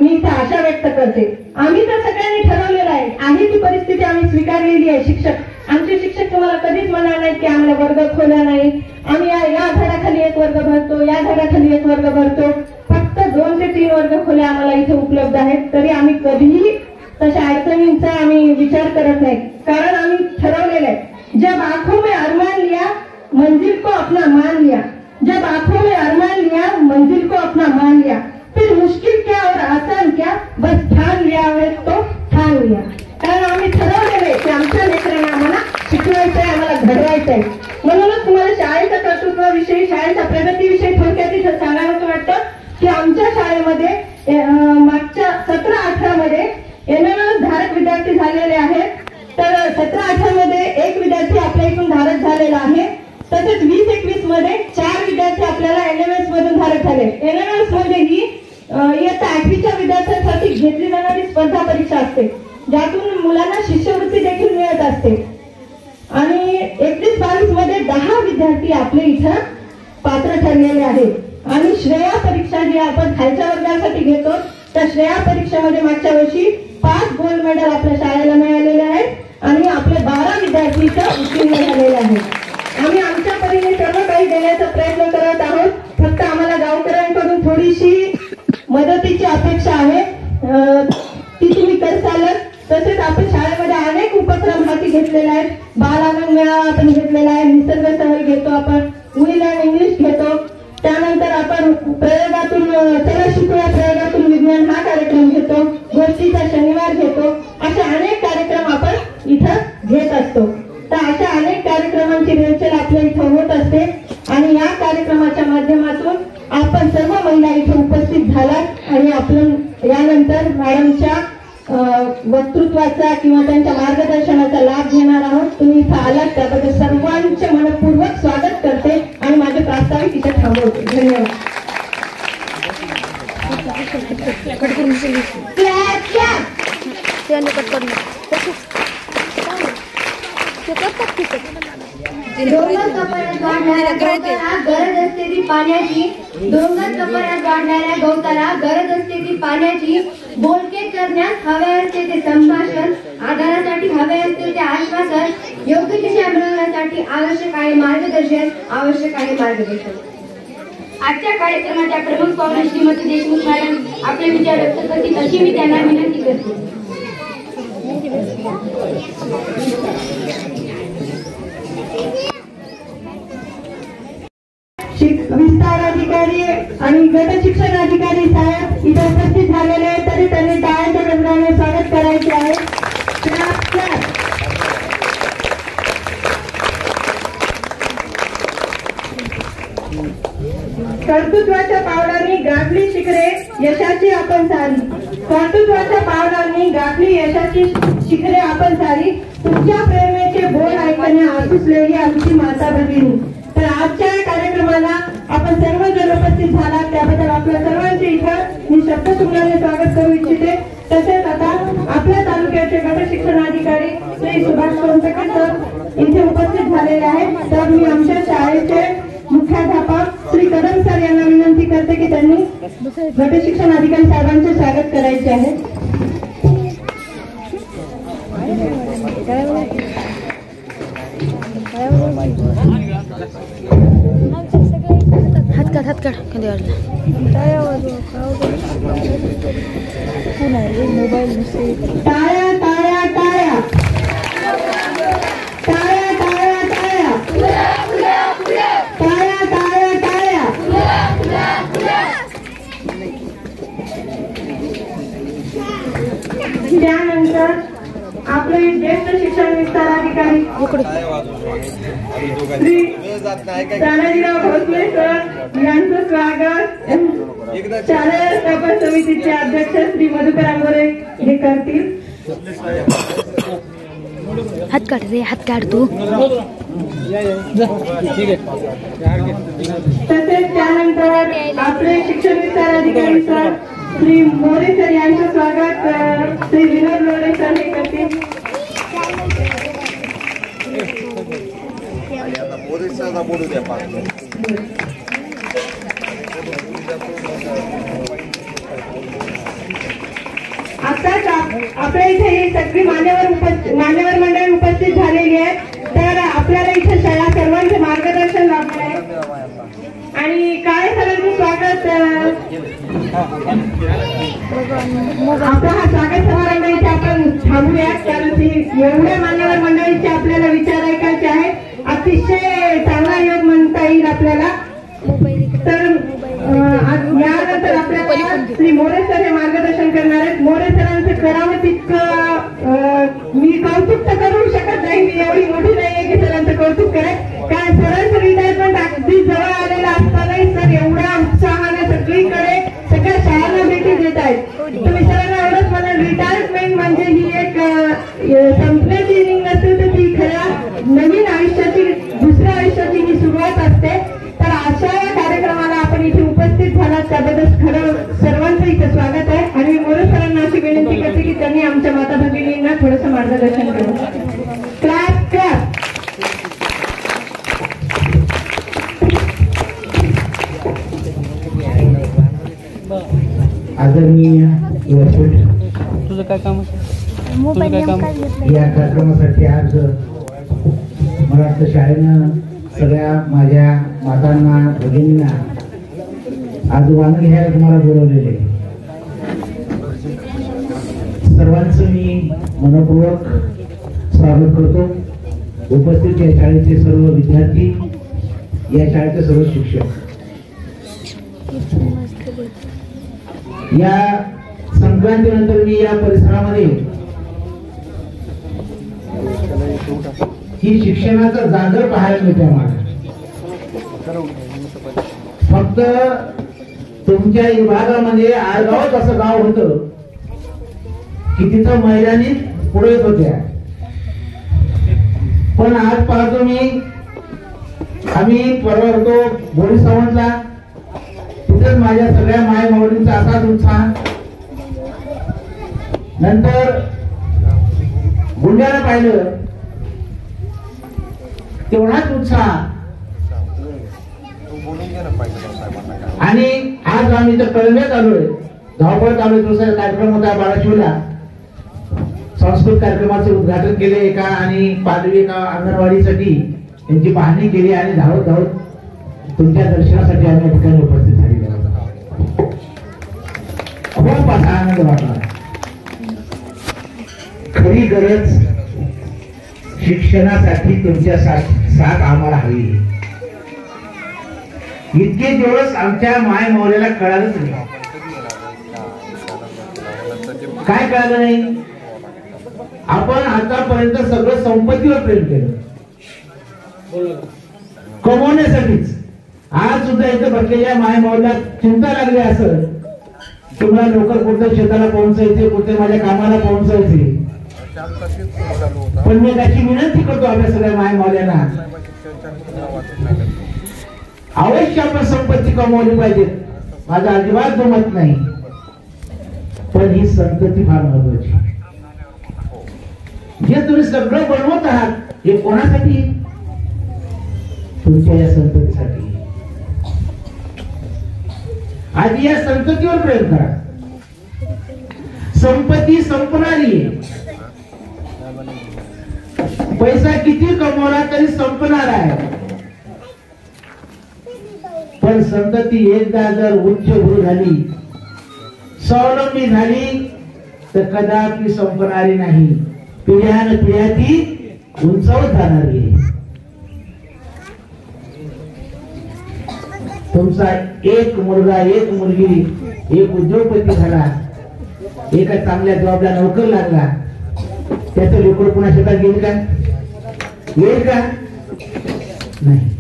मी इथं आशा व्यक्त करते. आम्ही तर सगळ्यांनी ठरवलेलं आहे ती परिस्थिती आम्ही स्वीकारलेली आहे. आमचे शिक्षक तुम्हाला कधीच म्हणणार नाहीत की आम्हाला वर्ग खोला नाही, आम्ही या झाडाखाली एक वर्ग भरतो, या झाडाखाली एक वर्ग भरतो. फक्त 2 ते 3 वर्ग खोल्या आम्हाला इथे उपलब्ध आहेत. तरी आम्ही कधीही तशा अडचणींचा आम्ही विचार करत नाही, कारण आम्ही ठरवलेलं आहे जब आंखों में अरमान लिया मंजिल को अपना मान लिया. जब आंखों में अरमान लिया मंजिल को अपना मान लिया, फिर मुश्किल क्या और आसान क्या, बस ठान लिया है तो ठान लिया. कारण आम्ही ठरवलेलं आहे की आमच्या लेकरांना आम्हाला शिकवायचं आहे, आम्हाला घडवायचं आहे. म्हणूनच तुम्हाला शाळेच्या कर्तृत्वाविषयी, शाळेच्या प्रगतीविषयी थोडक्यात इथं सांगायचं वाटतं की आमच्या शाळेमध्ये मागच्या 17-18 मध्ये एनएनएस धारक विद्यार्थी झालेले आहेत. तर 17-18 मध्ये एक विद्यार्थी आपल्या इथून धारक झालेला आहे. तसेच 20-21 मध्ये 4 विद्यार्थी आपल्याला एनएमएस मधून धारक झाले. एनएमएस म्हणजे ही इयत्ता 8वीच्या विद्यार्थ्यांसाठी घेतली जाणारी स्पर्धा परीक्षा असते, ज्यातून मुलांना शिष्यवृत्ती देखील मिळत असते. आणि 21-22 मध्ये 10 विद्यार्थी आपले इथं पात्र ठरलेले आहेत. आणि श्रेया परीक्षा जी आपण खालच्या वर्गासाठी घेतो, त्या श्रेया परीक्षेमध्ये मागच्या वर्षी 5 गोल्ड मेडल आपल्या शाळेला मिळालेले आहेत आणि आपले 12 विद्यार्थी इथं उत्तीर्ण झालेले आहेत. आम्ही आमच्या परीने सर्व काही देण्याचा प्रयत्न करत आहोत. फक्त आम्हाला गावकऱ्यांकडून थोडीशी मदतीची अपेक्षा आहे, ती तुम्ही करसालच. तसेच आपण शाळेमध्ये अनेक उपक्रम हाती घेतलेले आहेत. बाल आनंद मेळावा आपण घेतलेला आहे, निसर्ग सहल घेतो आपण, वी लर्न इंग्लिश घेतो. त्यानंतर आपण प्रयोगातून चला शिकूया प्रयोगातून विज्ञान हा कार्यक्रम घेतो, गोष्टीचा शनिवार घेतो. असे अनेक कार्यक्रम आपण इथं घेत असतो. तर अशा अनेक कार्यक्रमांची रेलचेल आपल्या इथं होत असते आणि या कार्यक्रमाच्या माध्यमातून आपण सर्व महिला इथे उपस्थित झालात आणि आपण यानंतर मॅडमच्या वक्तृत्वाचा किंवा त्यांच्या मार्गदर्शनाचा लाभ घेणार आहोत. तुम्ही इथं आलात त्याबद्दल सर्वांचे मनपूर्वक स्वागत करते आणि माझे प्रास्ताविक इथे थांबवते. धन्यवाद. डोंगर कपाऱ्यात वाढणाऱ्या गवताला गरज असते ती पाण्याची. डोंगर कपाऱ्यात वाढणाऱ्या गवताला गरज असते ती पाण्याची. बोलके करण्यास हवे असते ते संभाषण आधारासाठी हवे असतील ते आश्वासन, योग्य दिशा मिळवण्यासाठी आवश्यक आहे मार्गदर्शन, आवश्यक आहे मार्गदर्शन. आजच्या कार्यक्रमाच्या प्रमुख पाहुणे श्रीमती देशमुख मॅडम आपले विचार व्यक्त करतील अशी मी त्यांना विनंती करते. विस्तार अधिकारी आणि गट शिक्षण अधिकारी साहेब इथे उपस्थित झालेले आहेत, तरी त्यांनी टाळ्यांच्या गजराने स्वागत करायचे आहे. कर्तृत्वाच्या पावलांनी गाठली शिखरे यशाची आपण सारी. कर्तृत्वाच्या पावलांनी गाठली यशाची शिखरे आपण सारी. तुमच्या प्रेमेचे बोल ऐकणे आसुसलेली आमची माता भगिनी. तर आजच्या कार्यक्रमाला आपण सर्वजण उपस्थित झालात त्याबद्दल आपल्या सर्वांचे इथं मी शब्दसुमनाने स्वागत करू इच्छिते. तसेच आता आपल्या तालुक्याचे गट शिक्षण अधिकारी श्री सुभाष सोनटके सर इथे उपस्थित झालेले आहेत. तर मी आमच्या शाळेचे मुख्याध्यापक श्री कदम सर यांना विनंती करते की त्यांनी गट शिक्षण अधिकारी साहेबांचे स्वागत करायचे आहे. हात काढ कधी वाजला मोबाईल टाळ्या टाळ्या टाळ्या टाळ्या टाळ्या टाळ्या टाळ्या टाळ्या त्यानंतर आपले ज्येष्ठ शिक्षण विस्तार अधिकारी श्री तानाजीराव भोसले सर यांचं स्वागत शालेय व्यवस्थापन समितीचे अध्यक्ष श्री मधुकर आंबोरे हे करतील. हात काढ रे, हात काढ तू. तसेच त्यानंतर आपले शिक्षण विस्तार अधिकारी सर श्री मोरे सर यांचं स्वागत श्री विनोद लोढे सर हे करतील. आताच आपल्या इथे ही सगळी मान्यवर मंडळी उपस्थित झालेली आहे. तर आपल्याला इथे सर्वांचे मार्गदर्शन लाभले आहे आणि काळे सरांचं स्वागत. आपला हा स्वागत समारंभ इथे आपण थांबूयात कारण एवढ्या मान्यवर मंडळीचे आपल्याला विचार ऐकायचे आहे. अतिशय चांगला योग म्हणता येईल आपल्याला. तर यानंतर आपल्याला श्री मोरे सर हे मार्गदर्शन करणार आहेत. मोरे सरांचं करावं तितकं मी कौतुक तर करू शकत नाही, मी एवढी मोठी नाहीये की सरांचं कौतुक करेन. कारण सरांचं रिटायरमेंट अगदी जवळ आलेलं असतानाही सर एवढ्या उत्साहाने सगळीकडे सगळ्या शाळांना भेटी देत आहेत. तुम्ही सरांना एवढंच म्हणा, रिटायरमेंट म्हणजे ही एक संपण्याची इनिंग नसते तर ती खऱ्या नवीन आयुष्याची दुसऱ्या आयुष्याची ही सुरुवात असते. तर अशा या कार्यक्रमाला आपण इथे उपस्थित झालात त्याबद्दल खरं सर्वांचं इथे स्वागत आहे. आणि मोरे सरांना अशी विनंती करते की त्यांनी आमच्या माता भगिनींना थोडंसं मार्गदर्शन करू. Clap clap. आदरणीय तुझं काय काम या कार्यक्रमासाठी आज मला वाटतं शाळेनं सगळ्या माझ्या मातांना भगिनींना आज वाहन घ्यायला तुम्हाला बोलवलेले. सर्वांचं मी मनपूर्वक स्वागत करतो. उपस्थित या शाळेचे सर्व विद्यार्थी, या शाळेचे सर्व शिक्षक. या संक्रांतीनंतर मी या परिसरामध्ये ही शिक्षणाचा जागर पाहायला मिळते. आम्हाला फक्त तुमच्या विभागामध्ये आळगावच असं गाव होतं की तिथं महिलांनी पुढे येत होत्या. पण आज पाहतो मी, आम्ही परवा होतो बोरी सावंतला, तिथेच माझ्या सगळ्या माय माऊलींचा असाच उत्साह. नंतर गुंड्याला पाहिलं तेवढाच उत्साह. आणि आज आम्ही तर कळव्यात आलोय, धावपळत आलोय. दुसरा कार्यक्रम होता बाळाशिवला. सांस्कृतिक कार्यक्रमाचे उद्घाटन केले एका आणि पालवी एका अंगणवाडीसाठी यांची पाहणी केली आणि धावत धावत तुमच्या दर्शनासाठी आम्ही या ठिकाणी उपस्थित झालेलो आहोत. खूप असा आनंद वाटला. खरी गरज शिक्षणासाठी तुमच्या साथ आम्हाला हवी. इतके दिवस आमच्या माय मौल्याला कळालंच नाही. काय कळलं नाही? आपण आतापर्यंत सगळं संपत्तीवर प्रेम केलं, कमवण्यासाठीच. आज सुद्धा इथं बसलेल्या माय मौल्याला चिंता लागली असं तुम्हाला लवकर कुठं शेताला पोहोचायचे, कुठे माझ्या कामाला पोहोचायचे. पण मी त्याची विनंती करतो आपल्या सगळ्या माय मौल्यांना, अवश्य आपण संपत्ती कमवली पाहिजे, माझा अजिबात जमत नाही. पण ही संतती फार महत्वाची. जे तुम्ही सगळं बनवत आहात हे कोणासाठी? तुमच्या या संततीसाठी. आधी या संततीवर प्रेम करा. संपत्ती संपणारी आहे. पैसा किती कमवला तरी संपणार आहे, पण संतती एकदा जर उच्चभ्रू झाली, स्वावलंबी झाली तर कदापि संपणारी नाही. पिढ्यान पिढ्या ती उंचावत जाणारी आहे. तुमचा एक मुलगा एक मुलगी एक उद्योगपती झाला, एका चांगल्या जॉबला नोकर लागला, त्याचं लेकरं पुन्हा शेतात गेल का? येईल का? नाही.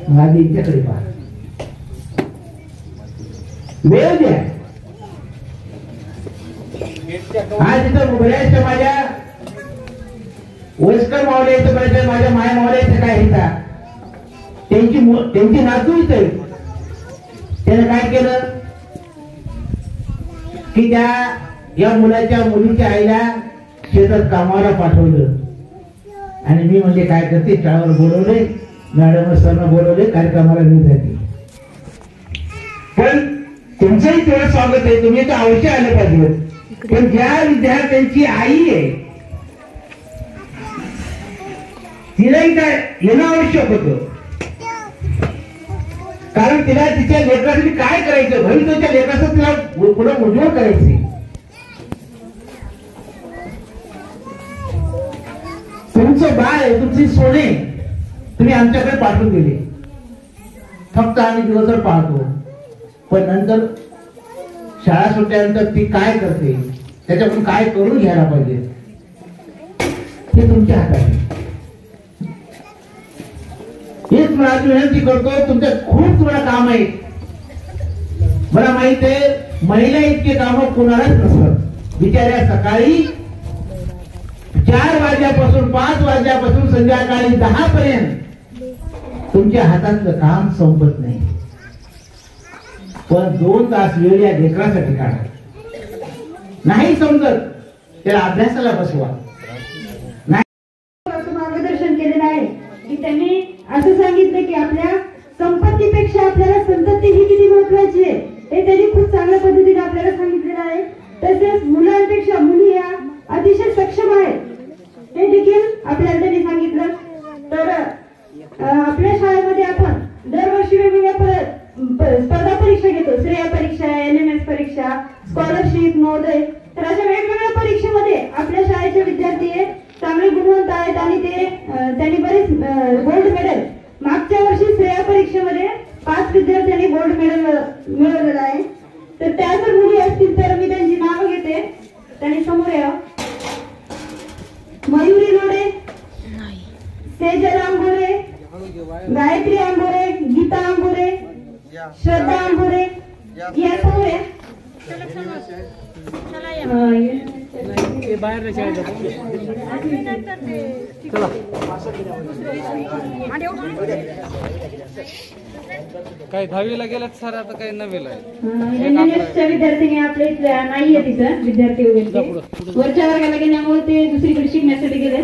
माझी इच्छाकडे पहा, वेळ द्या. आज इथं बऱ्याचशा माझ्या वयस्कर मावल्या इथं, बऱ्याचशा माझ्या माया मावल्या इथं काय येतात, त्यांची नातू इथे. त्याने काय केलं की त्या या मुलाच्या मुलीच्या आईला शेतात कामाला पाठवलं आणि मी म्हणजे काय करते, शाळेवर बोलवले, मॅडम सरनं बोलवले, कार्यक्रमाला मी जाते. पण तुमचंही तेवढं स्वागत आहे, तुम्ही तर अवश्य आले पाहिजे. पण ज्या विद्यार्थ्यांची आई आहे तिलाही काय येणं आवश्यक होतं, कारण तिला तिच्या लेकरासाठी काय करायचं, भविष्याच्या लेकराचं तिला पुढे उज्ज्वल करायचे. तुमचं बाळ, तुमची सोने तुम्ही आमच्याकडे पाठवून दिले. फक्त आम्ही दिवसभर पाहतो, पण नंतर शाळा सुटल्यानंतर ती काय करते, त्याच्याकडून काय करून घ्यायला पाहिजे हे तुमच्या हातात आहे. हेच मला विनंती करतो, तुमचं खूप तुम्हाला काम आहे. मला माहित आहे महिला इतके काम कोणालाच नसतात. बिचाऱ्या सकाळी 4 वाजल्यापासून 5 वाजल्यापासून संध्याकाळी 10 पर्यंत तुमच्या हातातलं काम संपत नाही. पण 2 तास वेळ या लेकरासाठी काढा. नाही समजत त्याला अभ्यासाला बसवा. मार्गदर्शन केलेलं आहे की त्यांनी असं सांगितलं की आपल्या संपत्तीपेक्षा आपल्याला संतती ही किती महत्वाची आहे हे त्यांनी खूप चांगल्या पद्धतीने आपल्याला सांगितलेलं आहे. तसेच मुलांपेक्षा मुली या अतिशय सक्षम आहेत हे देखील आपल्याला त्यांनी सांगितलं. तर आपल्या शाळेमध्ये आपण दरवर्षी वेगवेगळ्या स्पर्धा परीक्षा घेतो, श्रेय परीक्षा, NMS परीक्षा, स्कॉलरशिप, नवोदय. तर अशा वेगवेगळ्या परीक्षेमध्ये आपल्या शाळेचे विद्यार्थी चांगले गुणवंत आहेत आणि त्यांनी बरेच गोल्ड मेडल, मागच्या वर्षी श्रेय परीक्षेमध्ये 5 विद्यार्थ्यांनी गोल्ड मेडल मिळवलेलं आहे. तर त्या जर मुली असतील तर मी त्यांची नावं घेते, त्यांनी समोर या. मयुरी लोडे, सेजल आंबोरे, गायत्री आंबोरे, गीता आंबोरे, श्रद्धा आंबोरे, या समोर या. काही 10वीला गेल्यात सर, आता काही 9वीला आहे. विद्यार्थिनी आपल्या इथल्या नाहीये, तिथं विद्यार्थी वगैरे वरच्या वर्गाला गेल्यामुळे ते दुसरीकडे शिकण्यासाठी गेले.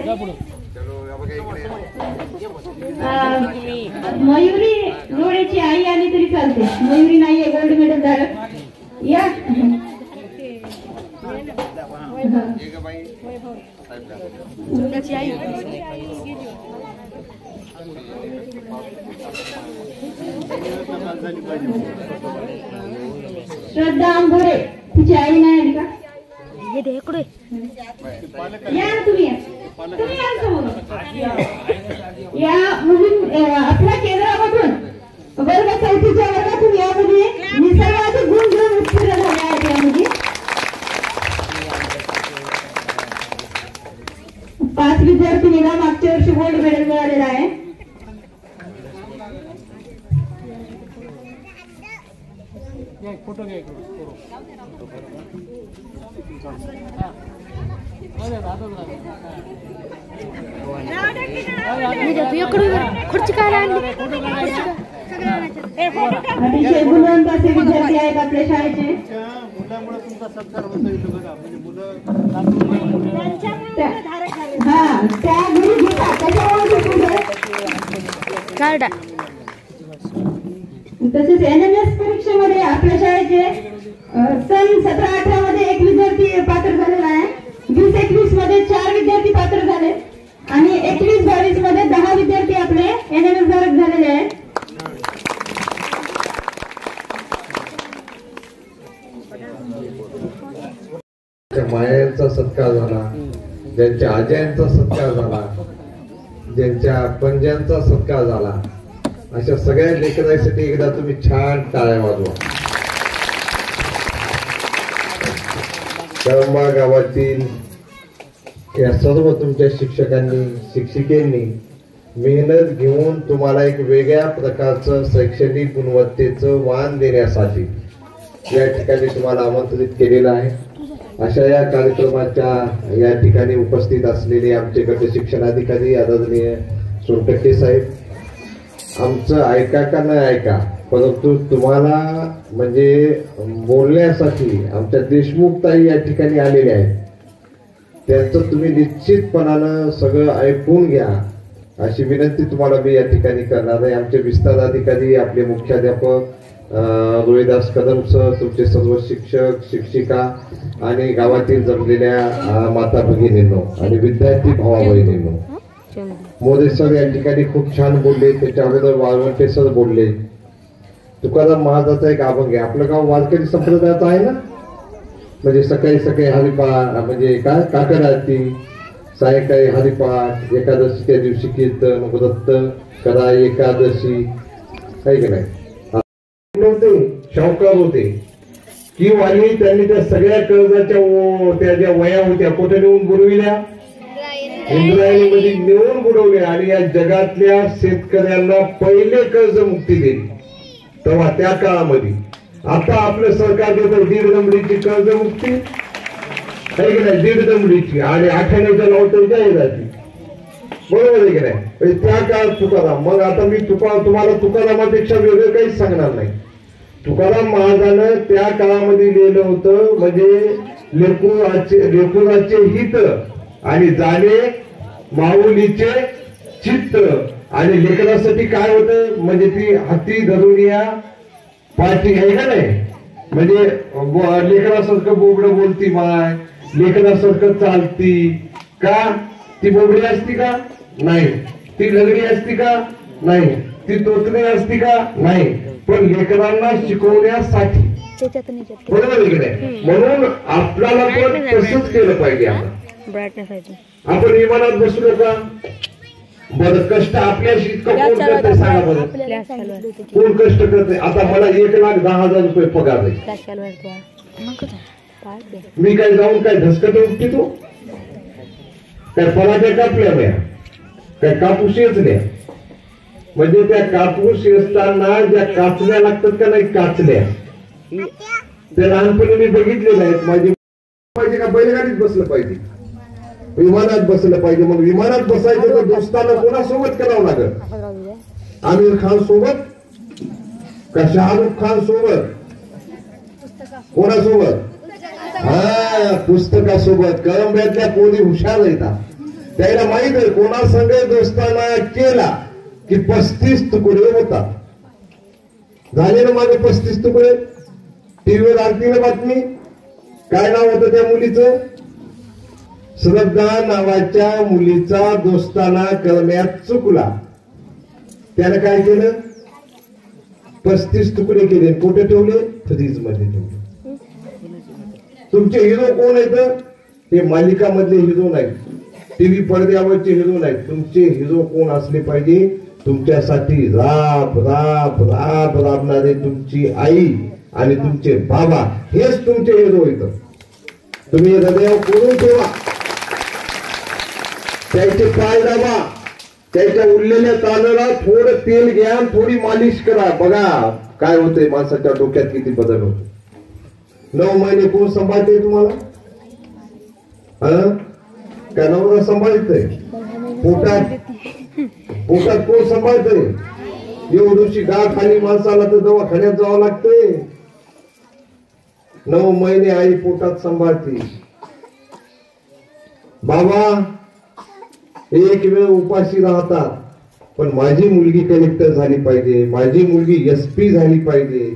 मयुरी लोडेची आई आली तरी चालते, मयुरी नाहीये गोल्ड मेडल धारक. या श्रद्धा आंबोरे तिची आई नाही आली का? हे दे इकडे. या ना तुम्ही या समोर. या मुली आपल्या केंद्रामधून वर्ग 4च्या वर्गातून या मुली निसर्गाचे गुण घेऊन उत्तीर्ण झाल्या आहेत. या मुली 5 विद्यार्थिनीला मागच्या वर्षी गोल्ड मेडल मिळालेलं आहे. फोटो घ्या इकडे खुर्ची काय आणली? अतिशय गुणवंत असे विद्यार्थी आहेत आपल्या शाळेचे. मुलामुळे तुमचा सत्कार होतो इथं बघा. म्हणजे मुलं हा त्या घरी घेतात त्याच्यामुळे कार्ड. तसेच NMS परीक्षेमध्ये आपल्या शाळेचे सन 17-18 मध्ये 1 विद्यार्थी पात्र झालेला आहे. 20-21 मध्ये 4 विद्यार्थी पात्र झाले आणि 21-22 मध्ये 10 विद्यार्थी आपले NMS धारक झालेले आहेत. मायांचा सत्कार झाला, ज्यांच्या आज्यांचा सत्कार झाला, ज्यांच्या पंजांचा सत्कार झाला, अशा सगळ्या लेकरांसाठी एकदा तुम्ही छान टाळ्या वाजवा. कळंबा गावातील या सर्व तुमच्या शिक्षकांनी शिक्षिकेंनी मेहनत घेऊन तुम्हाला एक वेगळ्या प्रकारचं शैक्षणिक गुणवत्तेचं वाण देण्यासाठी या ठिकाणी तुम्हाला आमंत्रित केलेलं आहे. अशा या कार्यक्रमाच्या या ठिकाणी उपस्थित असलेले आमचे गट शिक्षणाधिकारी आदरणीय सोनटक्के साहेब, आमचं ऐका का नाही ऐका, परंतु तुम्हाला म्हणजे बोलण्यासाठी आमच्या देशमुख ताई या ठिकाणी आलेल्या आहेत. त्यांचं तुम्ही निश्चितपणानं सगळं ऐकून घ्या अशी विनंती तुम्हाला मी या ठिकाणी करणार आहे. आमचे विस्तार अधिकारी, आपले मुख्याध्यापक रोहिदास कदम सर, तुमचे सर्व शिक्षक शिक्षिका आणि गावातील जमलेल्या माता भगिनींनो आणि विद्यार्थी भावा बहिणींनो, मोरे सर या ठिकाणी खूप छान बोलले. त्याच्या अगोदर वाळवंटे सर बोलले. तुकाराम महाराजाचा एक अभंग आहे. आपलं गाव वारकरी संप्रदायाचं आहे ना, म्हणजे सकाळी सकाळी हरिपाठ म्हणजे काय काकड आरती, सायंकाळी हरिपाठ, एकादशीच्या दिवशी कीर्तन, व्रत करा एकादशी, काही की नाही होते. शाहूकार होते की वाली त्यांनी त्या सगळ्या कर्जाच्या त्या ज्या वया होत्या कुठे नेऊन बुडविल्या, इंद्रायणीमध्ये नेऊन बुडवल्या आणि या जगातल्या शेतकऱ्यांना पहिले कर्जमुक्ती दिली. तेव्हा त्या काळामध्ये आता आपलं सरकार देतं 1.5 दमडीची कर्जमुक्ती, आहे की नाही, 1.5 दमडीची आणि 8 लावतो जाहिराती, बरोबर आहे की नाही. त्या काळात तुकाराम, मग आता मी तुम्हाला तुकारामापेक्षा वेगळं काहीच सांगणार नाही. तुकाराम महाराजानं त्या काळामध्ये लिहिलं होतं म्हणजे लेकुराचे हित आणि जाणे माऊलीचे चित्त, आणि लेकरासाठी काय होतं म्हणजे ती हाती धरून या पाठी आहे का नाही, म्हणजे लेकरासारखं बोबडं बोलती माय, लेकरासारखं चालती का, ती बोबडी असती का नाही, ती लगडी असती का नाही, ती तोतणी असती का नाही, पण लेकरांना शिकवण्यासाठी, बरोबर आहे की नाही. म्हणून आपल्याला पण तसंच केलं पाहिजे. आपण विमानात बसलो का, बरं कष्ट आपल्याशी इतकं कोण करते सांगा बरं, कोण कष्ट करते. आता मला 1,10,000 रुपये पगार आहे, मी काय जाऊन काय धसकट उठतो, काय पराठ्या कापल्या नाही, काय कापूस येचल्या, म्हणजे त्या कापूस असताना ज्या काचल्या लागतात का नाही, काचल्या त्या लहानपणी मी बघितलेल्या आहेत. माझी पाहिजे का बैलगाडीत बसलं पाहिजे, विमानात बसलं पाहिजे. मग विमानात बसायचं तर दोस्ताला कोणासोबत करावं लागेल, आमिर खान सोबत का शाहरुख खान सोबत, कोणासोबत, हा पुस्तकासोबत. कळंब्यातल्या पोरी हुशार येतात, त्याला माहित आहे कोणासंग दोस्ताना केला की 35 तुकडे होतात. झाले ना माझे 35 तुकडे. टीव्हीवर आरती ना बातमी, काय नाव होतं त्या मुलीचं? श्रद्धा नावाच्या मुलीचा दोस्ताना कलम्यात चुकला. त्यानं काय केलं? 35 तुकडे केले. कुठे ठेवले? फ्रीज मध्ये ठेवले. तुमचे हिरो कोण आहेत? हे मालिका मधले हिरो नाहीत, टीव्ही पडद्यावरचे हिरो नाहीत. तुमचे हिरो कोण असले पाहिजे? तुमच्यासाठी राब राब राब राबणारे तुमची आई आणि तुमचे बाबा, हेच तुमचे हिरो येत. तुम्ही हृदयावर कोरून ठेवा, त्याचे पाय दाबा, त्याच्या उरलेल्या तांदळाला थोडं तेल घ्या, थोडी मालिश करा. बघा काय होतंय, माणसाच्या डोक्यात किती बदल होतो. 9 महिने कोण सांभाळते तुम्हाला? काय नवरा सांभाळतय? पोटात कोण सांभाळतंय? एवढीशी गाठ आली माणसाला तर दवाखान्यात जावं लागतंय. 9 महिने आई पोटात सांभाळते. बाबा एक वेळ उपाशी राहतात, पण माझी मुलगी कलेक्टर झाली पाहिजे, माझी मुलगी SP झाली पाहिजे,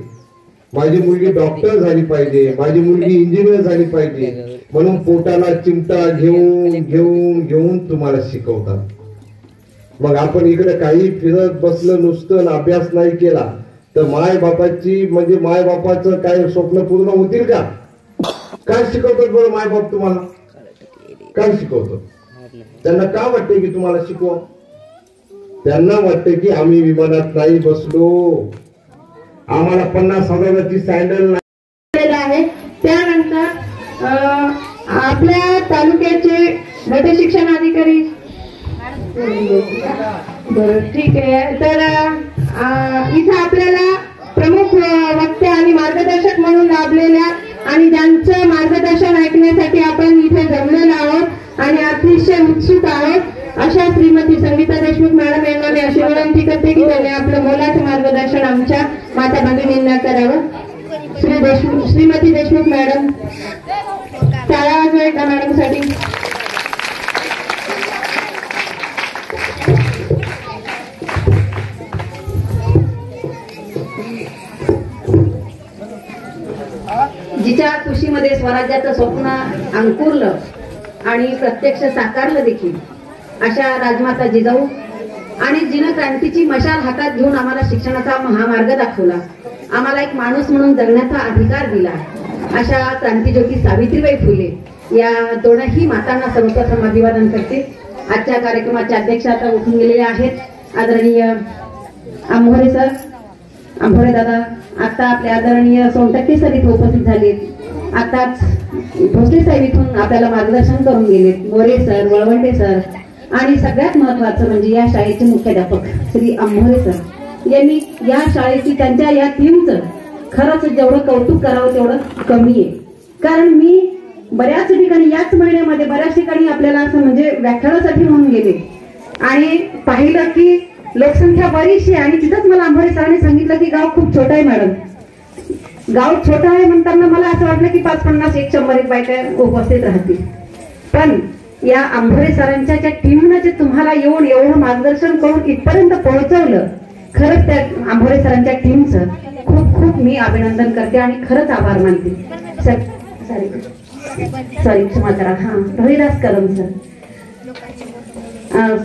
माझी मुलगी डॉक्टर झाली पाहिजे, माझी मुलगी इंजिनियर झाली पाहिजे, म्हणून पोटाला चिमटा घेऊन घेऊन घेऊन तुम्हाला शिकवतात. मग आपण इकडे काही फिरत बसलं नुसतं अभ्यास नाही केला तर माय बापाची म्हणजे माय बापाचं काय स्वप्न पूर्ण होतील का? काय शिकवतात बरं माय बाप तुम्हाला? काय शिकवतात? त्यांना का वाटते की तुम्हाला शिकवा? त्यांना वाटते की आम्ही विमानात नाही बसलो, आम्हाला 50,000ची सँडल आहे. त्यानंतर आपल्या तालुक्याचे गट शिक्षण अधिकारी, बरं ठीक आहे. तर इथं आपल्याला प्रमुख वक्ते आणि मार्गदर्शक म्हणून लाभलेल्या आणि ज्यांचं मार्गदर्शन ऐकण्यासाठी आपण इथे जमलेलो आहोत आणि अतिशय उत्सुक आहोत अशा श्रीमती संगीता देशमुख मॅडम यांना मी अशी विनंती करते की त्यांनी आपलं मोलाचं मार्गदर्शन आमच्या माता भगिनींना करावं. श्रीमती देशमुख मॅडम, टाळ्या वाजवा एकदा मॅडम साठी. जिच्या खुशीमध्ये स्वराज्याचं स्वप्न अंकुरलं आणि प्रत्यक्ष साकारलं देखील अशा राजमाता जिजाऊ आणि जिनं क्रांतीची मशाल हातात घेऊन आम्हाला शिक्षणाचा महामार्ग दाखवला, आम्हाला एक माणूस म्हणून जगण्याचा अधिकार दिला अशा क्रांतिज्योती सावित्रीबाई फुले या दोनही मातांना सर्वप्रथम अभिवादन करते. आजच्या कार्यक्रमाचे अध्यक्ष आता उठून गेलेले आहेत आदरणीय आंभोरे सर, आंभोरे दादा. आता आपले आदरणीय सोनटक्के सर इथे उपस्थित झालेत. आताच भोसले साहेब इथून आपल्याला मार्गदर्शन करून गेलेत. मोरे सर, वळवंटे सर आणि सगळ्यात महत्वाचं म्हणजे या शाळेचे मुख्याध्यापक श्री आंभोरे सर यांनी या शाळेची त्यांच्या या टीमचं खरंच जेवढं कौतुक करावं तेवढं कमी आहे. कारण मी बऱ्याच ठिकाणी याच महिन्यामध्ये बऱ्याच ठिकाणी आपल्याला असं म्हणजे व्याख्यानासाठी म्हणून गेले आणि पाहिलं की लोकसंख्या बरीचशी आणि तिथंच मला आंभोरे सरांनी सांगितलं की गाव खूप छोटं आहे मॅडम. गाव छोटं आहे म्हणताना मला असं वाटलं की 550 100 बायका उपस्थित राहतील. पण या आंभोरे सरांच्या ज्या टीमनं जे तुम्हाला येऊन एवढं मार्गदर्शन करून इथपर्यंत पोहोचवलं, खरंच त्या आंभोरे सरांच्या टीमचं खूप खूप मी अभिनंदन करते आणि खरंच आभार मानते. सॉरी क्षमा करा. हरिदास कदम सर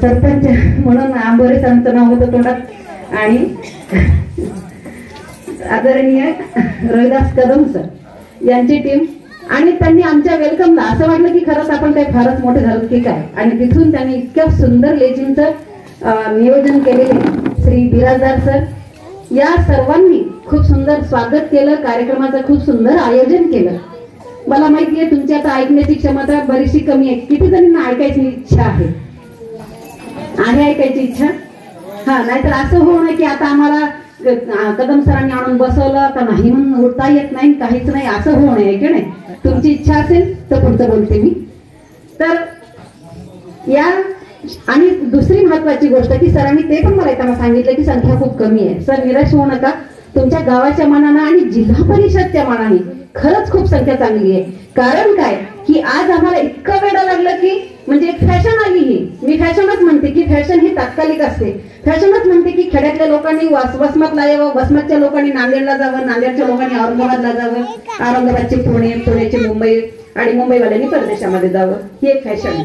सरपंच म्हणून आंबोरे सरांचं नाव होतं तोंडात आणि आदरणीय रोहिदास कदम सर यांची टीम आणि त्यांनी आमच्या वेलकमला असं वाटलं की खरंच आपण काही फारच मोठे झालो की काय आणि तिथून त्यांनी इतक्या सुंदर लेझिमचं नियोजन केलेले श्री बिराजदार सर या सर्वांनी खूप सुंदर स्वागत केलं, कार्यक्रमाचं खूप सुंदर आयोजन केलं. मला माहिती आहे तुमची आता ऐकण्याची क्षमता बरीचशी कमी आहे, किती जणांना ऐकायची इच्छा आहे ऐकायची इच्छा? नाहीतर असं होऊ नये की आता आम्हाला कदम सरांनी आणून बसवलं तर नाही म्हणून उठता येत नाही, काहीच नाही, असं होऊ नये की नाही. तुमची इच्छा असेल तर पुढचं बोलते मी. तर या आणि दुसरी महत्वाची गोष्ट की सरांनी ते पण मला येताना सांगितलं की संख्या खूप कमी आहे. सर निराश होऊ नका, तुमच्या गावाच्या मानानं आणि जिल्हा परिषदच्या मानाने खरंच खूप संख्या चांगली आहे. कारण काय की आज आम्हाला इतकं वेळ लागलं की म्हणजे फॅशन आली ही. मी फॅशनच म्हणते की फॅशन ही तात्कालिक असते. फॅशनच म्हणते की खेड्यातल्या लोकांनी वसमतला यावं, वसमतच्या लोकांनी नांदेडला जावं, नांदेडच्या लोकांनी औरंगाबादला जावं, औरंगाबादचे पुणे, पुण्याचे मुंबई आणि मुंबईवाल्यांनी परदेशामध्ये जावं. ही एक फॅशन.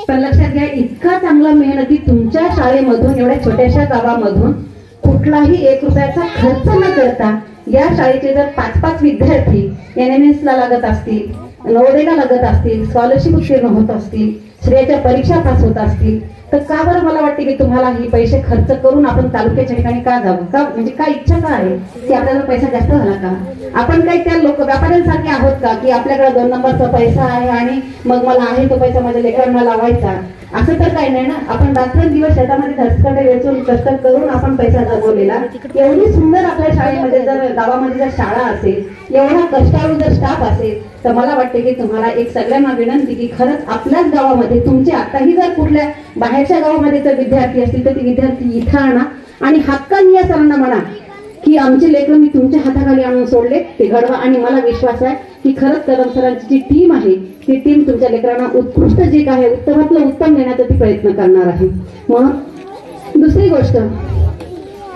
पण लक्षात घ्या, इतका चांगला मेहनती तुमच्या शाळेमधून, एवढ्या छोट्याशा गावामधून कुठलाही 1 रुपयाचा खर्च न करता या शाळेचे जर 5-5 विद्यार्थी NMS ला लागत असतील, नवोदयला लागत असतील, स्कॉलरशिप उत्तीर्ण होत असतील, श्रेयाच्या परीक्षा पास होत असतील, तर का बरं मला वाटते की तुम्हाला ही पैसे खर्च करून आपण तालुक्याच्या ठिकाणी का जावं? का म्हणजे काय इच्छा का आहे की आपल्याला पैसा जास्त झाला का? आपण काही त्या लोक व्यापाऱ्यांसारखे आहोत का की आपल्याकडे 2 नंबरचा पैसा आहे आणि मग मला आहे तो पैसा माझ्या लेकरांना लावायचा? असं तर काही नाही ना. आपण रात्रंदिवस शेतामध्ये धसकडे वेचून कष्ट करून आपण पैसा जमवलेला. एवढी सुंदर आपल्या शाळेमध्ये जर, गावामध्ये जर शाळा असेल, एवढा कष्टाळू जर स्टाफ असेल, तर मला वाटते की तुम्हाला एक सगळ्यांना विनंती की खरंच आपल्याच गावामध्ये तुमचे आताही जर कुठल्या बाहेरच्या गावामध्ये जर विद्यार्थी असतील तर ते विद्यार्थी इथं आणा आणि हक्काने या सरांना म्हणा की आमचे लेकरं मी तुमच्या हाताखाली आणून सोडले, ते घडवा. आणि मला विश्वास आहे की खरंच कदम सरांची जी टीम आहे ती टीम तुमच्या लेकरांना उत्कृष्ट जे काय आहे उत्तमातलं उत्तम देण्याचा ती प्रयत्न करणार आहे. मग दुसरी गोष्ट,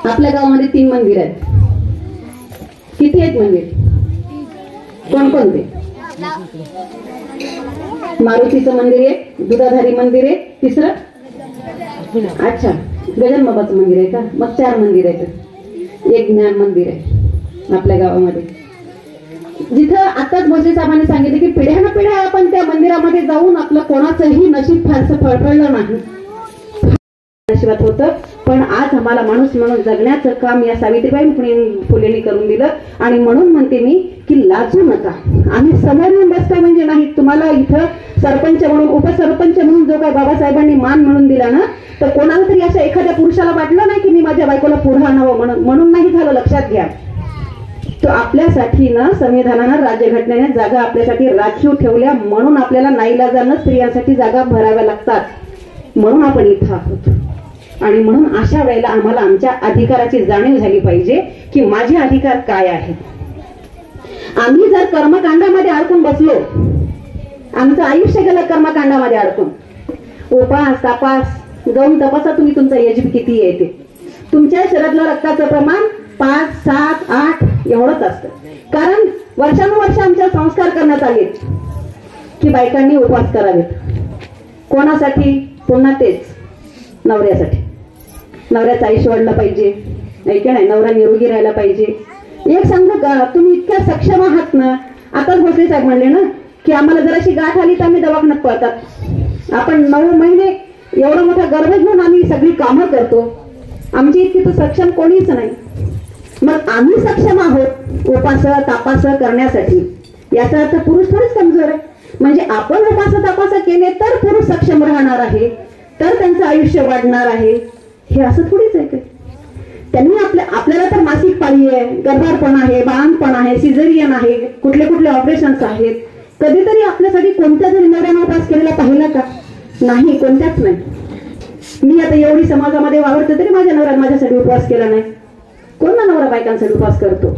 आपल्या गावामध्ये 3 मंदिर आहेत. किती आहेत मंदिर? कोणकोणते? मारुतीचं मंदिर आहे, दुधाधारी मंदिर आहे, तिसरं अच्छा गजानन बाबाचं मंदिर आहे का? मग 4 मंदिर आहेत. एक ज्ञान मंदिर आहे आपल्या गावामध्ये, जिथं आताच भोसले साहेबांनी सांगितले की पिढ्यानं पिढ्या आपण त्या मंदिरामध्ये जाऊन आपलं कोणाचंही नशीब फारसं फळफळलं नाही, नशिबात होतं. पण आज आम्हाला माणूस म्हणून जगण्याचं काम या सावित्रीबाई फुलेंनी करून दिलं. आणि म्हणून म्हणते मी की लाजू नका. आम्ही समोर येऊन बसता म्हणजे नाही, तुम्हाला इथं सरपंच म्हणून, उपसरपंच म्हणून जो काय बाबासाहेबांनी मान म्हणून दिला ना, तर कोणाला तरी अशा एखाद्या पुरुषाला वाटलं नाही की मी माझ्या बायकोला पुढे आणावं म्हणून नाही झालं. लक्षात घ्या, तो आपल्यासाठी ना संविधानानं, राज्यघटनेने जागा आपल्यासाठी राखीव ठेवल्या म्हणून आपल्याला नाईलाजानं स्त्रियांसाठी जागा भराव्या लागतात, म्हणून आपण इथं आहोत. आणि म्हणून अशा वेळेला आम्हाला आमच्या अधिकाराची जाणीव झाली पाहिजे की माझे अधिकार काय आहेत. आम्ही जर कर्मकांडामध्ये अडकून बसलो, आमचं आयुष्य गेलं कर्मकांडामध्ये अडकून, उपास तापास जाऊन तपासा तुम्ही तुमचा एज किती येते. तुमच्या शरीरातलं रक्ताचं प्रमाण 5, 7, 8 एवढंच असतं. कारण वर्षानुवर्ष आमच्या संस्कार करण्यात आले की बायकांनी उपवास करावेत. कोणासाठी? पुन्हा तेच नवऱ्यासाठी. नवऱ्याचं आयुष्य वाढलं पाहिजे, नाही की नाही, नवरा निरोगी राहायला पाहिजे. एक सांगू का, तुम्ही इतक्या सक्षम आहात ना. आताच भोसले साहेब म्हणले ना की आम्हाला जराशी गाठ आली तर आम्ही दवाखान्यात पळतात. आपण 9 महिने एवढा मोठा गर्भ घेऊन आम्ही सगळी कामं करतो. आमची इतकी तर सक्षम कोणीच नाही. मग आम्ही सक्षम आहोत उपास तापास करण्यासाठी. याचा अर्थ पुरुष थोडेच कमजोर आहे. म्हणजे आपण उपास तापास केले तर पुरुष सक्षम राहणार आहे, तर त्यांचं आयुष्य वाढणार आहे. हे असं थोडीच आहे का? त्यांनी आपल्याला तर मासिक पाळी आहे, गर्भारपण आहे, बाळंतपण आहे, सिझेरियन आहे, कुठले कुठले ऑपरेशन्स आहेत. कधीतरी आपल्यासाठी कोणत्या तरी नवऱ्यानं उपास केलेला पाहिला का? नाही, कोणत्याच नाही. मी आता एवढी समाजामध्ये वावरते तरी माझ्या नवऱ्याने माझ्यासाठी उपवास केला नाही. कोणता नवरा बायकांसाठी उपवास करतो?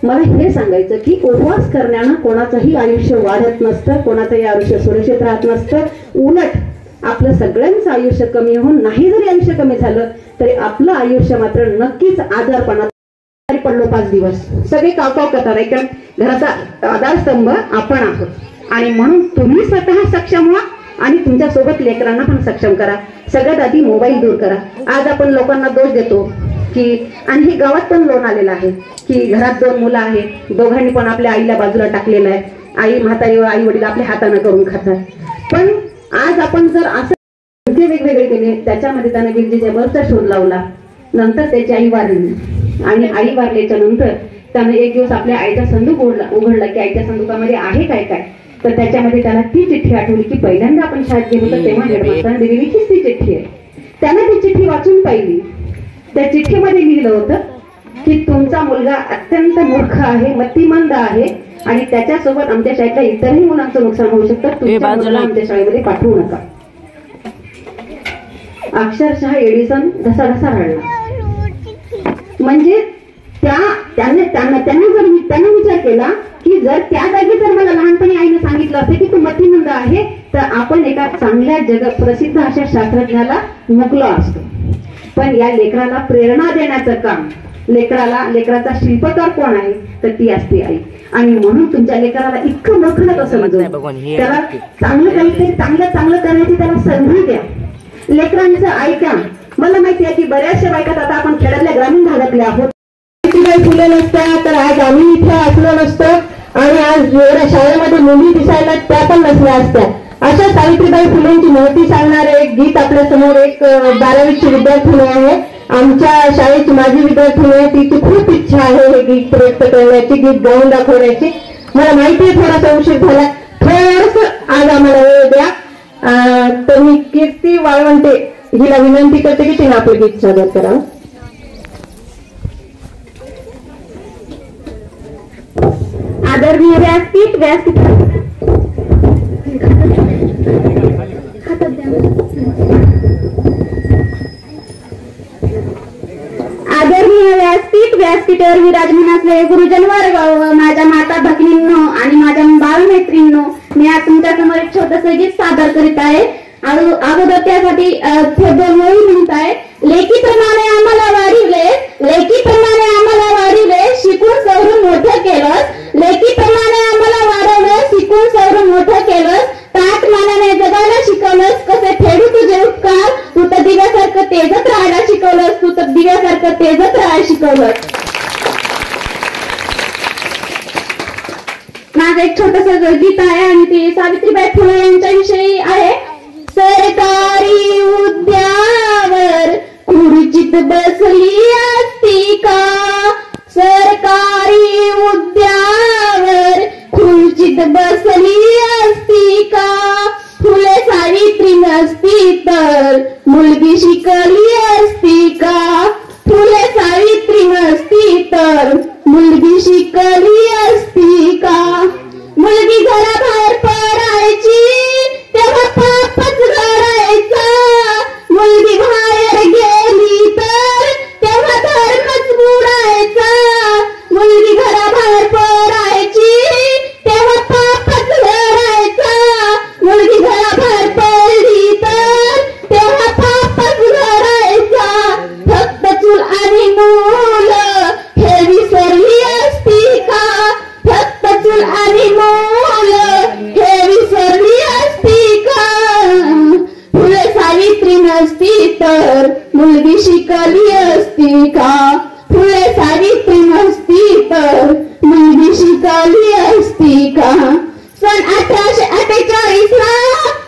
मला हे सांगायचं की उपवास करण्यानं कोणाचंही आयुष्य वाढत नसतं, कोणाचंही आयुष्य सुरक्षित राहत नसतं. उलट आपलं सगळ्यांचं आयुष्य कमी होऊन, नाही जरी आयुष्य कमी झालं तरी आपलं आयुष्य मात्र नक्कीच आजारपणात पडलो. 5 दिवस सगळे कावकाव करतात, कारण घराचा आधारस्तंभ आपण आहोत. आणि म्हणून तुम्ही स्वतः सक्षम व्हा आणि तुमच्या सोबत लेकरांना पण सक्षम करा. सगळ्यात आधी मोबाईल दूर करा. आज आपण लोकांना दोष देतो की, आणि हे गावात पण लोन आलेलं आहे की घरात 2 मुलं आहेत, दोघांनी पण आपल्या आईला बाजूला टाकलेलं आहे. आई म्हातारी आई वडील आपल्या हाताने करून खातात. पण आज आपण जर असं वेगवेगळे केले, त्याच्यामध्ये त्याने विजेच्या बल्बचा शोध लावला. नंतर त्याची आई वारली आणि आई वारल्याच्या नंतर त्यानं एक दिवस आपल्या आईचा संदूक उघडला की आईच्या संदुकामध्ये आहे काय काय. तर त्याच्यामध्ये त्याला ती चिठ्ठी आठवली की पहिल्यांदा आपण शाळेत गेलो तर तेव्हा हेडमास्टरने दिलेली हीच ती चिठ्ठी आहे. त्यानं ती चिठ्ठी वाचून पाहिली. त्या चिठ्ठीमध्ये लिहिलं होतं की तुमचा मुलगा अत्यंत मूर्ख आहे, मतिमंद आहे आणि त्याच्यासोबत आमच्या शाळेतल्या इतरही मुलांचं नुकसान होऊ शकतं. तुमच्या मुलाला आमच्या शाळेमध्ये पाठवू नका. अक्षरशः एडिसन घसा रडला. म्हणजे त्यांनी विचार केला की जर त्या जागी जर मला लहानपणी आईने सांगितलं असते की तू मतिमंद आहे तर आपण एका चांगल्या जगात प्रसिद्ध अशा शास्त्रज्ञाला मुकलो असतो. पण या लेकराला प्रेरणा देण्याचं काम, लेकराचा शिल्पकार कोण आहे तर ती असते आई. आणि म्हणून तुमच्या लेकराला इतकं मोठं नका समजू, त्याला चांगलं काहीतरी चांगलं करण्याची त्याला संधी द्या. लेकरांचं ऐका. मला माहिती आहे की बऱ्याचशा बायकात आता आपण खेड्यातल्या ग्रामीण भागातल्या आहोत. सावित्रीबाई फुले नसत्या तर आज आम्ही इथे असलो नसतो आणि आज एवढ्या शाळेमध्ये मुली दिसायला त्या पण नसल्या असत्या. अशा सावित्रीबाई फुलेंची महती सांगणारे एक गीत आपल्या समोर एक 12वीची विद्यार्थिनी आहे, आमच्या शाळेची माझी विद्यार्थिनी आहे. तिची खूप इच्छा आहे हे गीत व्यक्त करण्याची, गीत गाऊन दाखवण्याची. मला माहिती आहे थोडासा उशीर झाला, थोडस आज आम्हाला वेळ द्या. तर मी कीर्ती वाळवंटे हिला विनंती करते की तिने आपलं गीत सादर करावं. आदरणीय व्यासपीठ व्यासपीठावर विराजमान असलेले गुरुजन वर्ग, माझ्या माता भगिनींनो आणि माझ्या बालमैत्रींनो, मी आज तुमच्या समोर एक छोटस गीत सादर करीत आहे. अगोदर त्यासाठी दोन ओळी म्हणत आहे. लेकीप्रमाणे आम्हाला वाढविले, शिकून सवरून मोठं केलं. लेकीप्रमाणे आम्हाला वाढवलं, शिकून सवरून मोठं केलं. ताट मानाने जगायला शिकवलंस, कसे फेडू तुझे उपकार. तू तर दिव्यासारखं तेजत राहायला शिकवलंस. माझं एक छोटस गीत आहे आणि ते सावित्रीबाई फुले यांच्याविषयी आहे. सरकारी उद्यावर खुर्चीत बसली असती का, सरकारी उद्यावर खुर्चीत बसली असती का. फुले सावित्री नसती तर मुलगी शिकली असती का. फुले सावित्री नसती तर मुलगी शिकली असती का. मुलगी घराबाहेर पडायची तेव्हा पापच घडायचा. मुलगी बाहेर गेली तर तेव्हा धर्मच बुडायचा. मुलगी घराबाहेर पडायची तेव्हा पापच घडायचा. मुलगी घराबाहेर पडली तर तेव्हा पापच घडायचा. फक्त चूल आणि मूल हे विसरली असती का. फक्त चूल आणि मूल हे विसरली असती का. फुले सावित्री नसती तर मुलगी शिकली असती का. फुले सावित्री नसती तर मुलगी शिकली असती का. सन 1848 ला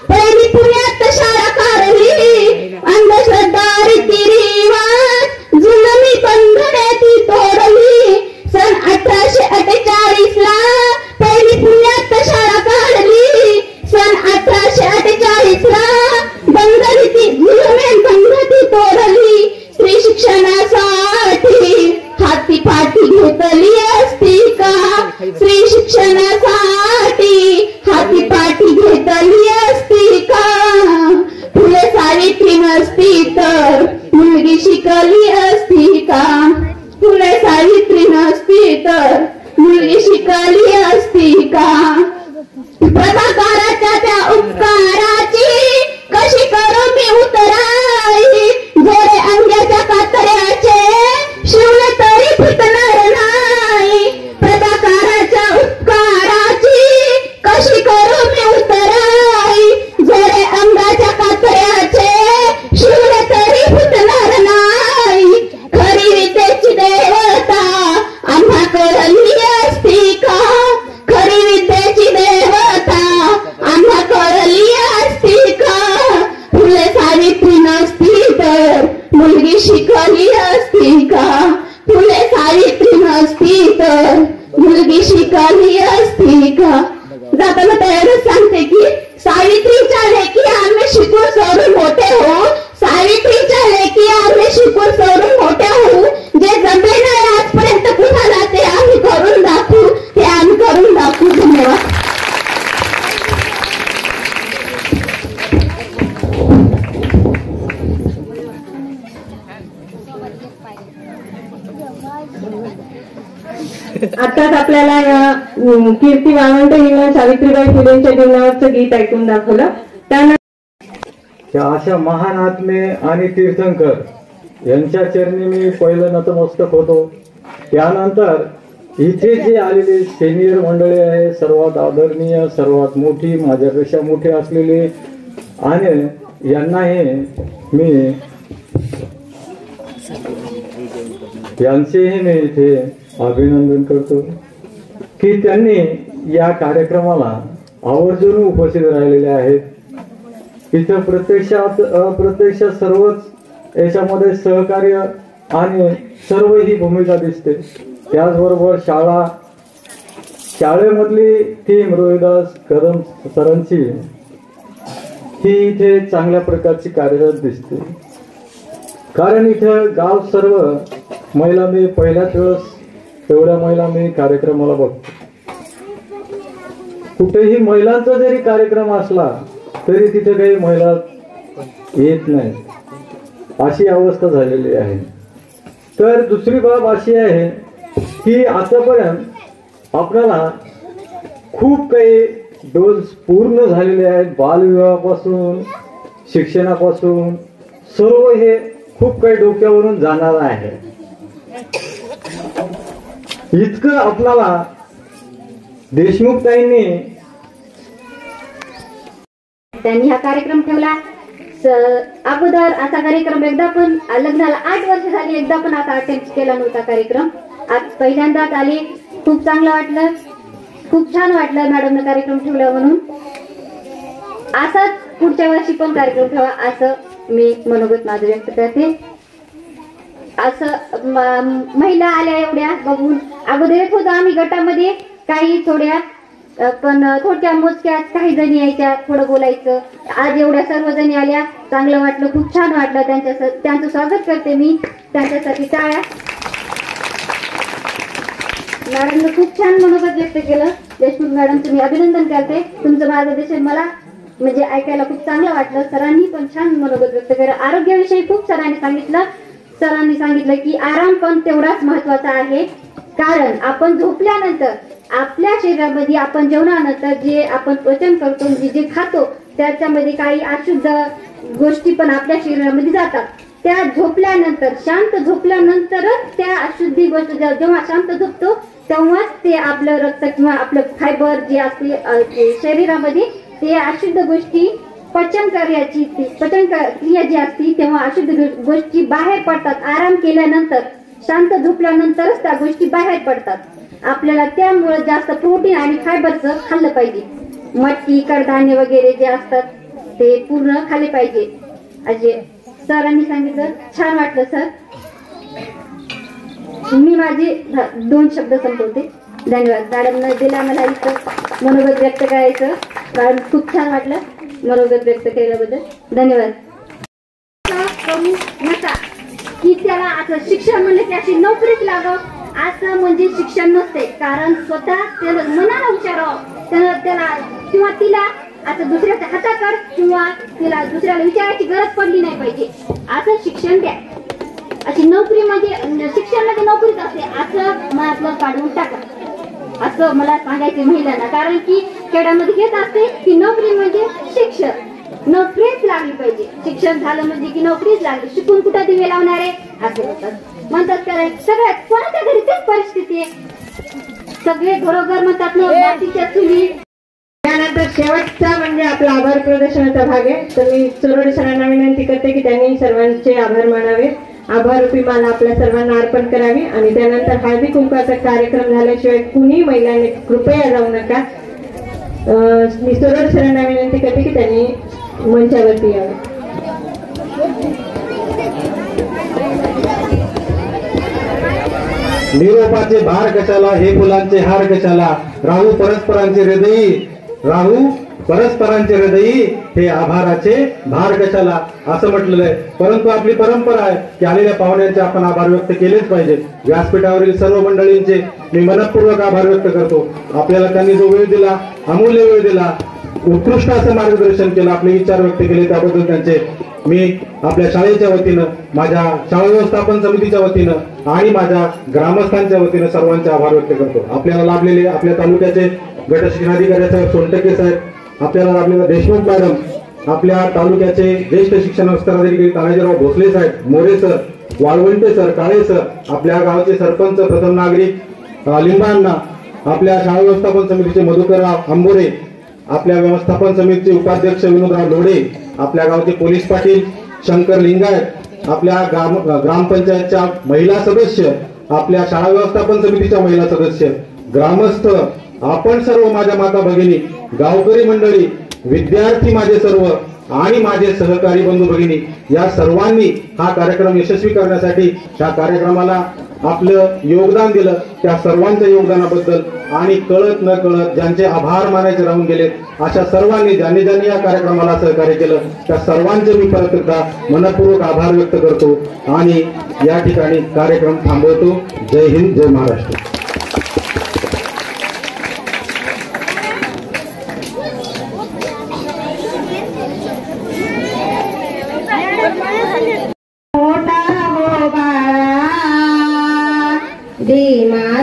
पहिली पुण्यात शाळा काढली. अंधश्रद्धा रीतिरिवाज जुलमी बंधने ती तोडली. सन 1848 ला पहिली पुण्यात शाळा काढली. सन 1848 ला बंध ती तोडली. स्त्री शिक्षणासाठी हाती पाठी घेतली असती का. स्त्री शिक्षणासाठी हाती पाठी घेतली असती का. फुले सावित्री नसती तर मुलगी शिकली असती का. फुले सावित्री नसती तर मुलगी शिकली असती का. प्रभाकराच्या त्या उपकाराची कशी करू मी उतराई. जोडे अंग्याच्या कातऱ्याचे शिवले तरी फुटणार नाही. प्रभाकराच्या उपकाराची कशी करू मी उतराई. जोडे अंगाच्या कातऱ्याचे शिवले तरी फुटणार नाही. खरी विद्येची देवता आम्हा कळली असती का. खरी विद्येची देवता आम्हा कळली असती का. फुले सावित्री नसती तर मुलगी शिकली असती का. फुले सावित्री नसती तर मुलगी शिकली असती का. जाताना तयारच सांगते की सावित्रीच्या लेकी आम्ही शिकून सवरून मोठे होऊ. सावित्रीच्या लेकी आम्ही शिकून सवरून मोठे होऊ. जे जमले नाही आजपर्यंत कुणाला ते आम्ही करून दाखवू. धन्यवाद. आताच आपल्याला या कीर्ती वाळवंट हिनं सावित्रीबाई फुलेंच्या जीवनावरचं गीत ऐकून दाखवलं. त्यानंतर अशा महान आत्मे आणि तीर्थंकर यांच्या चरणी मी पहिलं नतमस्तक होतो. त्यानंतर इथे जी आलेली सिनियर मंडळी आहे, सर्वात आदरणीय, सर्वात मोठी, माझ्यापेक्षा मोठी असलेली, आणि यांनाही मी यांचेही मी इथे अभिनंदन करतो की त्यांनी या कार्यक्रमाला आवर्जून उपस्थित राहिलेले आहेत. इथं प्रत्यक्षात अप्रत्यक्षात सर्वच याच्यामध्ये सहकार्य आणि सर्व ही भूमिका दिसते. त्याचबरोबर शाळेमधली टीम रोहिदास कदम सरांची ही इथे चांगल्या प्रकारची कार्यरत दिसते. कारण इथं गाव सर्व महिला, मी पहिल्याच वेळेस एवढ्या महिला मी कार्यक्रमाला बघतो. कुठेही महिलांचा जरी कार्यक्रम असला तरी तिथे काही महिला येत नाही, अशी अवस्था झालेली आहे. तर दुसरी बाब अशी आहे की आतापर्यंत आपल्याला खूप काही डोस पूर्ण झालेले आहेत. बालविवाहापासून शिक्षणापासून सर्व हे खूप काही डोक्यावरून जाणार आहे. इतकं आपल्याला देशमुख त्यांनी हा कार्यक्रम ठेवला. अगोदर असा कार्यक्रम एकदा पण लग्नाला 8 वर्ष झाली, एकदा पण आता अटेम्प्ट केला नव्हता कार्यक्रम. आज पहिल्यांदाच आले. खूप चांगलं वाटलं, खूप छान वाटलं मॅडमने कार्यक्रम ठेवला म्हणून. असाच पुढच्या वर्षी पण कार्यक्रम ठेवा असं मी मनोगत माझं व्यक्त करते. असं महिला आल्या एवढ्या बघून अगोदर येत होतो आम्ही गटामध्ये काही थोड्या, पण थोडक्या मोजक्या काही जणी यायच्या, थोडं बोलायचं. आज एवढ्या सर्व जणी आल्या, चांगलं वाटलं, खूप छान वाटलं. त्यांचं स्वागत करते मी, त्यांच्यासाठी टाळ्या. मॅडमने खूप छान मनोगत व्यक्त केलं. देशमुख मॅडमचं मी अभिनंदन करते. तुमचं मार्गदर्शन मला म्हणजे ऐकायला खूप चांगलं वाटलं. सरांनी पण छान मनोगत व्यक्त केलं. आरोग्याविषयी खूप सरांनी सांगितलं. सरांनी सांगितलं की आराम पण तेवढाच महत्वाचा आहे. कारण आपण झोपल्यानंतर आपल्या शरीरामध्ये आपण जेवणानंतर जे आपण पचन करतो, म्हणजे जे खातो, त्याच्यामध्ये काही अशुद्ध गोष्टी पण आपल्या शरीरामध्ये जातात. त्या झोपल्यानंतर, शांत झोपल्यानंतरच त्या अशुद्धी गोष्ट जेव्हा शांत झोपतो तेव्हाच ते आपलं रक्त किंवा आपलं फायबर जे असते शरीरामध्ये, ते अशुद्ध गोष्टी पचन क्रिया जी असते तेव्हा अशुद्ध गोष्टी बाहेर पडतात. आराम केल्यानंतर, शांत झोपल्यानंतरच त्या गोष्टी बाहेर पडतात. आपल्याला त्यामुळे जास्त प्रोटीन आणि फायबरचं खाल्लं पाहिजे. मटकी, कडधान्य वगैरे जे असतात ते पूर्ण खाल्ले पाहिजे असे सरांनी सांगितलं. छान वाटलं सर. मी माझे 2 शब्द संपवते. धन्यवाद. मॅडमनं दिला मला इथं मनोगत व्यक्त करायचं. मॅडम खूप छान वाटलं मनोगत व्यक्त केल्याबद्दल. धन्यवाद. नका की त्याला असं शिक्षण म्हणलं की अशी नोकरीच लागावं असं म्हणजे शिक्षण नसते. कारण स्वतः त्याला मनाला विचारावं, त्याला किंवा तिला असं दुसऱ्याच्या हाताकड किंवा तिला दुसऱ्याला विचारायची गरज पडली नाही पाहिजे असं शिक्षण द्या. अशी नोकरी म्हणजे शिक्षण म्हणजे नोकरीच असते असं मनातलं काढून टाका असं मला सांगायचे महिलांना. कारण की खेड्यामध्ये घेत असते की नोकरी म्हणजे शिक्षण, नोकरीच लागली पाहिजे. शिक्षण झालं म्हणजे की नोकरीच लागली. शिकून कुठं दिवे लावणारे असं होतात म्हणतात. कारण सगळ्यात कोणाच्या घरी तेच परिस्थिती आहे. सगळे घरोघर म्हणतात ना मातीच्या चुली. त्यानंतर शेवटचा म्हणजे आपला आभार प्रदर्शनाचा भाग आहे. तर मी चोरडे सरांना विनंती करते की त्यांनी सर्वांचे आभार मानावे. आभार रूपी माला आपल्या सर्वांना अर्पण करावी. आणि त्यानंतर हळदी कुंकाचा कार्यक्रम झाल्याशिवाय कुणी महिलांनी कृपया जाऊ नका. मी चोरडे सरांना विनंती करते की त्यांनी मंचावरती यावे. निरोपाचे भार कशाला, हे फुलांचे हार कशाला, राहू परस्परांचे हृदयी, हे आभाराचे भार कशाला, असं म्हटलेलं आहे. परंतु आपली परंपरा आहे की आलेल्या पाहुण्यांचे आपण आभार व्यक्त केलेच पाहिजे. व्यासपीठावरील सर्व मंडळींचे मी मनपूर्वक आभार व्यक्त करतो. आपल्याला त्यांनी जो वेळ दिला, अमूल्य वेळ दिला, उत्कृष्ट असं मार्गदर्शन केलं, आपले विचार व्यक्त केले, त्याबद्दल त्यांचे मी आपल्या शाळेच्या वतीनं, माझ्या शाळा व्यवस्थापन समितीच्या वतीनं आणि माझ्या ग्रामस्थांच्या वतीनं सर्वांचे आभार व्यक्त करतो. आपल्याला लाभलेले आपल्या तालुक्याचे गट शिक्षणाधिकारी साहेब सोनटके साहेब, आपल्याला लाभलेला देशमुख मॅडम, आपल्या तालुक्याचे ज्येष्ठ शिक्षण अधिकारी तानाजीराव भोसले साहेब, मोरे सर, वाळवंटे सर, काळे सर, आपल्या गावाचे सरपंच प्रथम नागरिक लिंबांना, आपल्या शाळा व्यवस्थापन समितीचे मधुकरराव आंबोरे, आपल्या व्यवस्थापन समितीचे उपाध्यक्ष विनोदराव लोढे, आपल्या गावचे पोलीस पाटील शंकर लिंगायत, आपल्या ग्रामपंचायतच्या महिला सदस्य, आपल्या शाळा व्यवस्थापन समितीच्या महिला सदस्य, ग्रामस्थ, आपण सर्व माझ्या माता भगिनी, गावकरी मंडळी, विद्यार्थी माझे सर्व आणि माझे सहकारी बंधू भगिनी, या सर्वांनी हा कार्यक्रम यशस्वी करण्यासाठी या कार्यक्रमाला आपलं योगदान दिलं. त्या सर्वांच्या योगदानाबद्दल आणि कळत न कळत ज्यांचे आभार मानायचे राहून गेले अशा सर्वांनी ज्यांनी या कार्यक्रमाला सहकार्य केलं त्या सर्वांचे मी परत एकदा मनपूर्वक आभार व्यक्त करतो आणि या ठिकाणी कार्यक्रम थांबवतो. जय हिंद, जय महाराष्ट्र.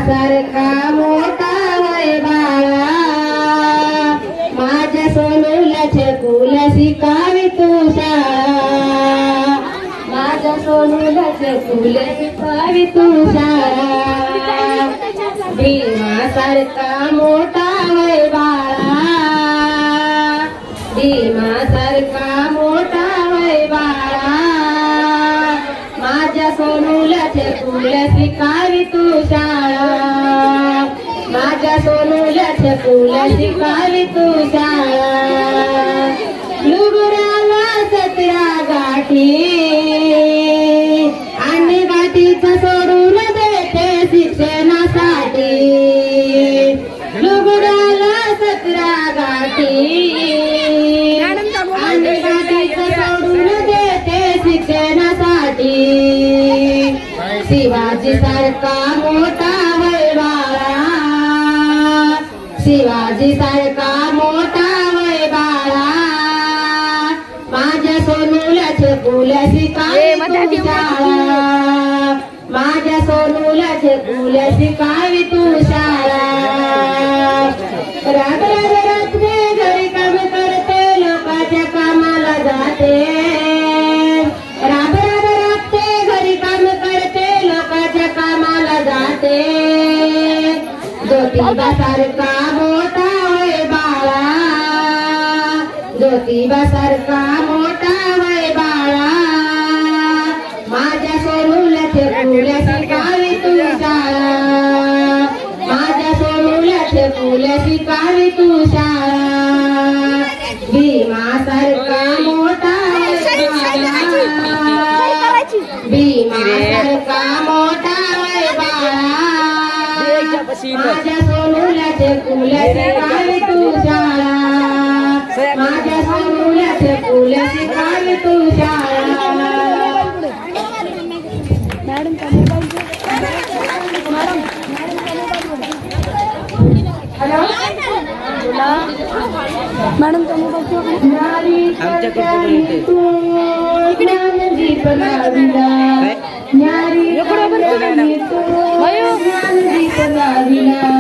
सारखा मोठा वय बाळा, माझ्या सोनूला छकुल शिकावी तू शाळा, माझ्या सोनूला छकुल शिकावी तू शाळा. भीमा सारखा मोठा वय बाळा, भीमा सारखा मोठा वय बाळा, माझ्या सोनूला छकुल शिकावी तू शाळा, माझ्या सोनूला छकुल शिकावी तू शाळा. लुगुराला 17 गाठी आणि गाठीचं सोडून देते शिक्षणासाठी, लुगुराला 17 गाठी आणि गाठीचं सोडून देते शिक्षणासाठी. शिवाजी सारखा मोठा वय बाळा, शिवाजी सारखा मोठा वय बाळा, माझ्या सोनूला छकुल शिकावी तू शाळा, माझ्या सोनूला छकुल शिकावी तू शाळा. राग रात्री घरी काम करते, लोकांच्या कामाला जाते, राग रात्री घरी काम करते, लोकांच्या कामाला जाते. ज्योतिबा सारखा मोठा वय बाळा, ज्योतिबा सारखा मोठा वय बाळा, माझ्या सोनूला छकुल शिकावी तू शाळा, माझ्या सोनूला छकुल शिकावी तू शाळा. भीमा सारखा मोठा वय बाळा, भीमा सारखा मोठा वय बाळा, माझ्या सोनूला छकुल शिकावी तू शाळा, माझ्या सोनूला छकुल शिकावी तू शाळा. मॅडम तो ज्ञानदीप लाविला, ज्ञानदीप लाविला,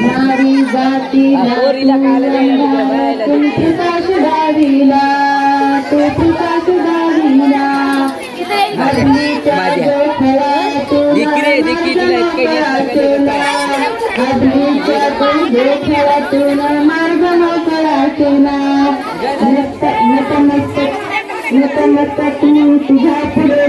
नारी जातीला तू प्रकाश दाविला, तू प्रकाश दाविला. अग्नीच्या जोखळातून खेळातून मार्ग मोकळा केला. नतमस्तक तू तुझ्या पुढे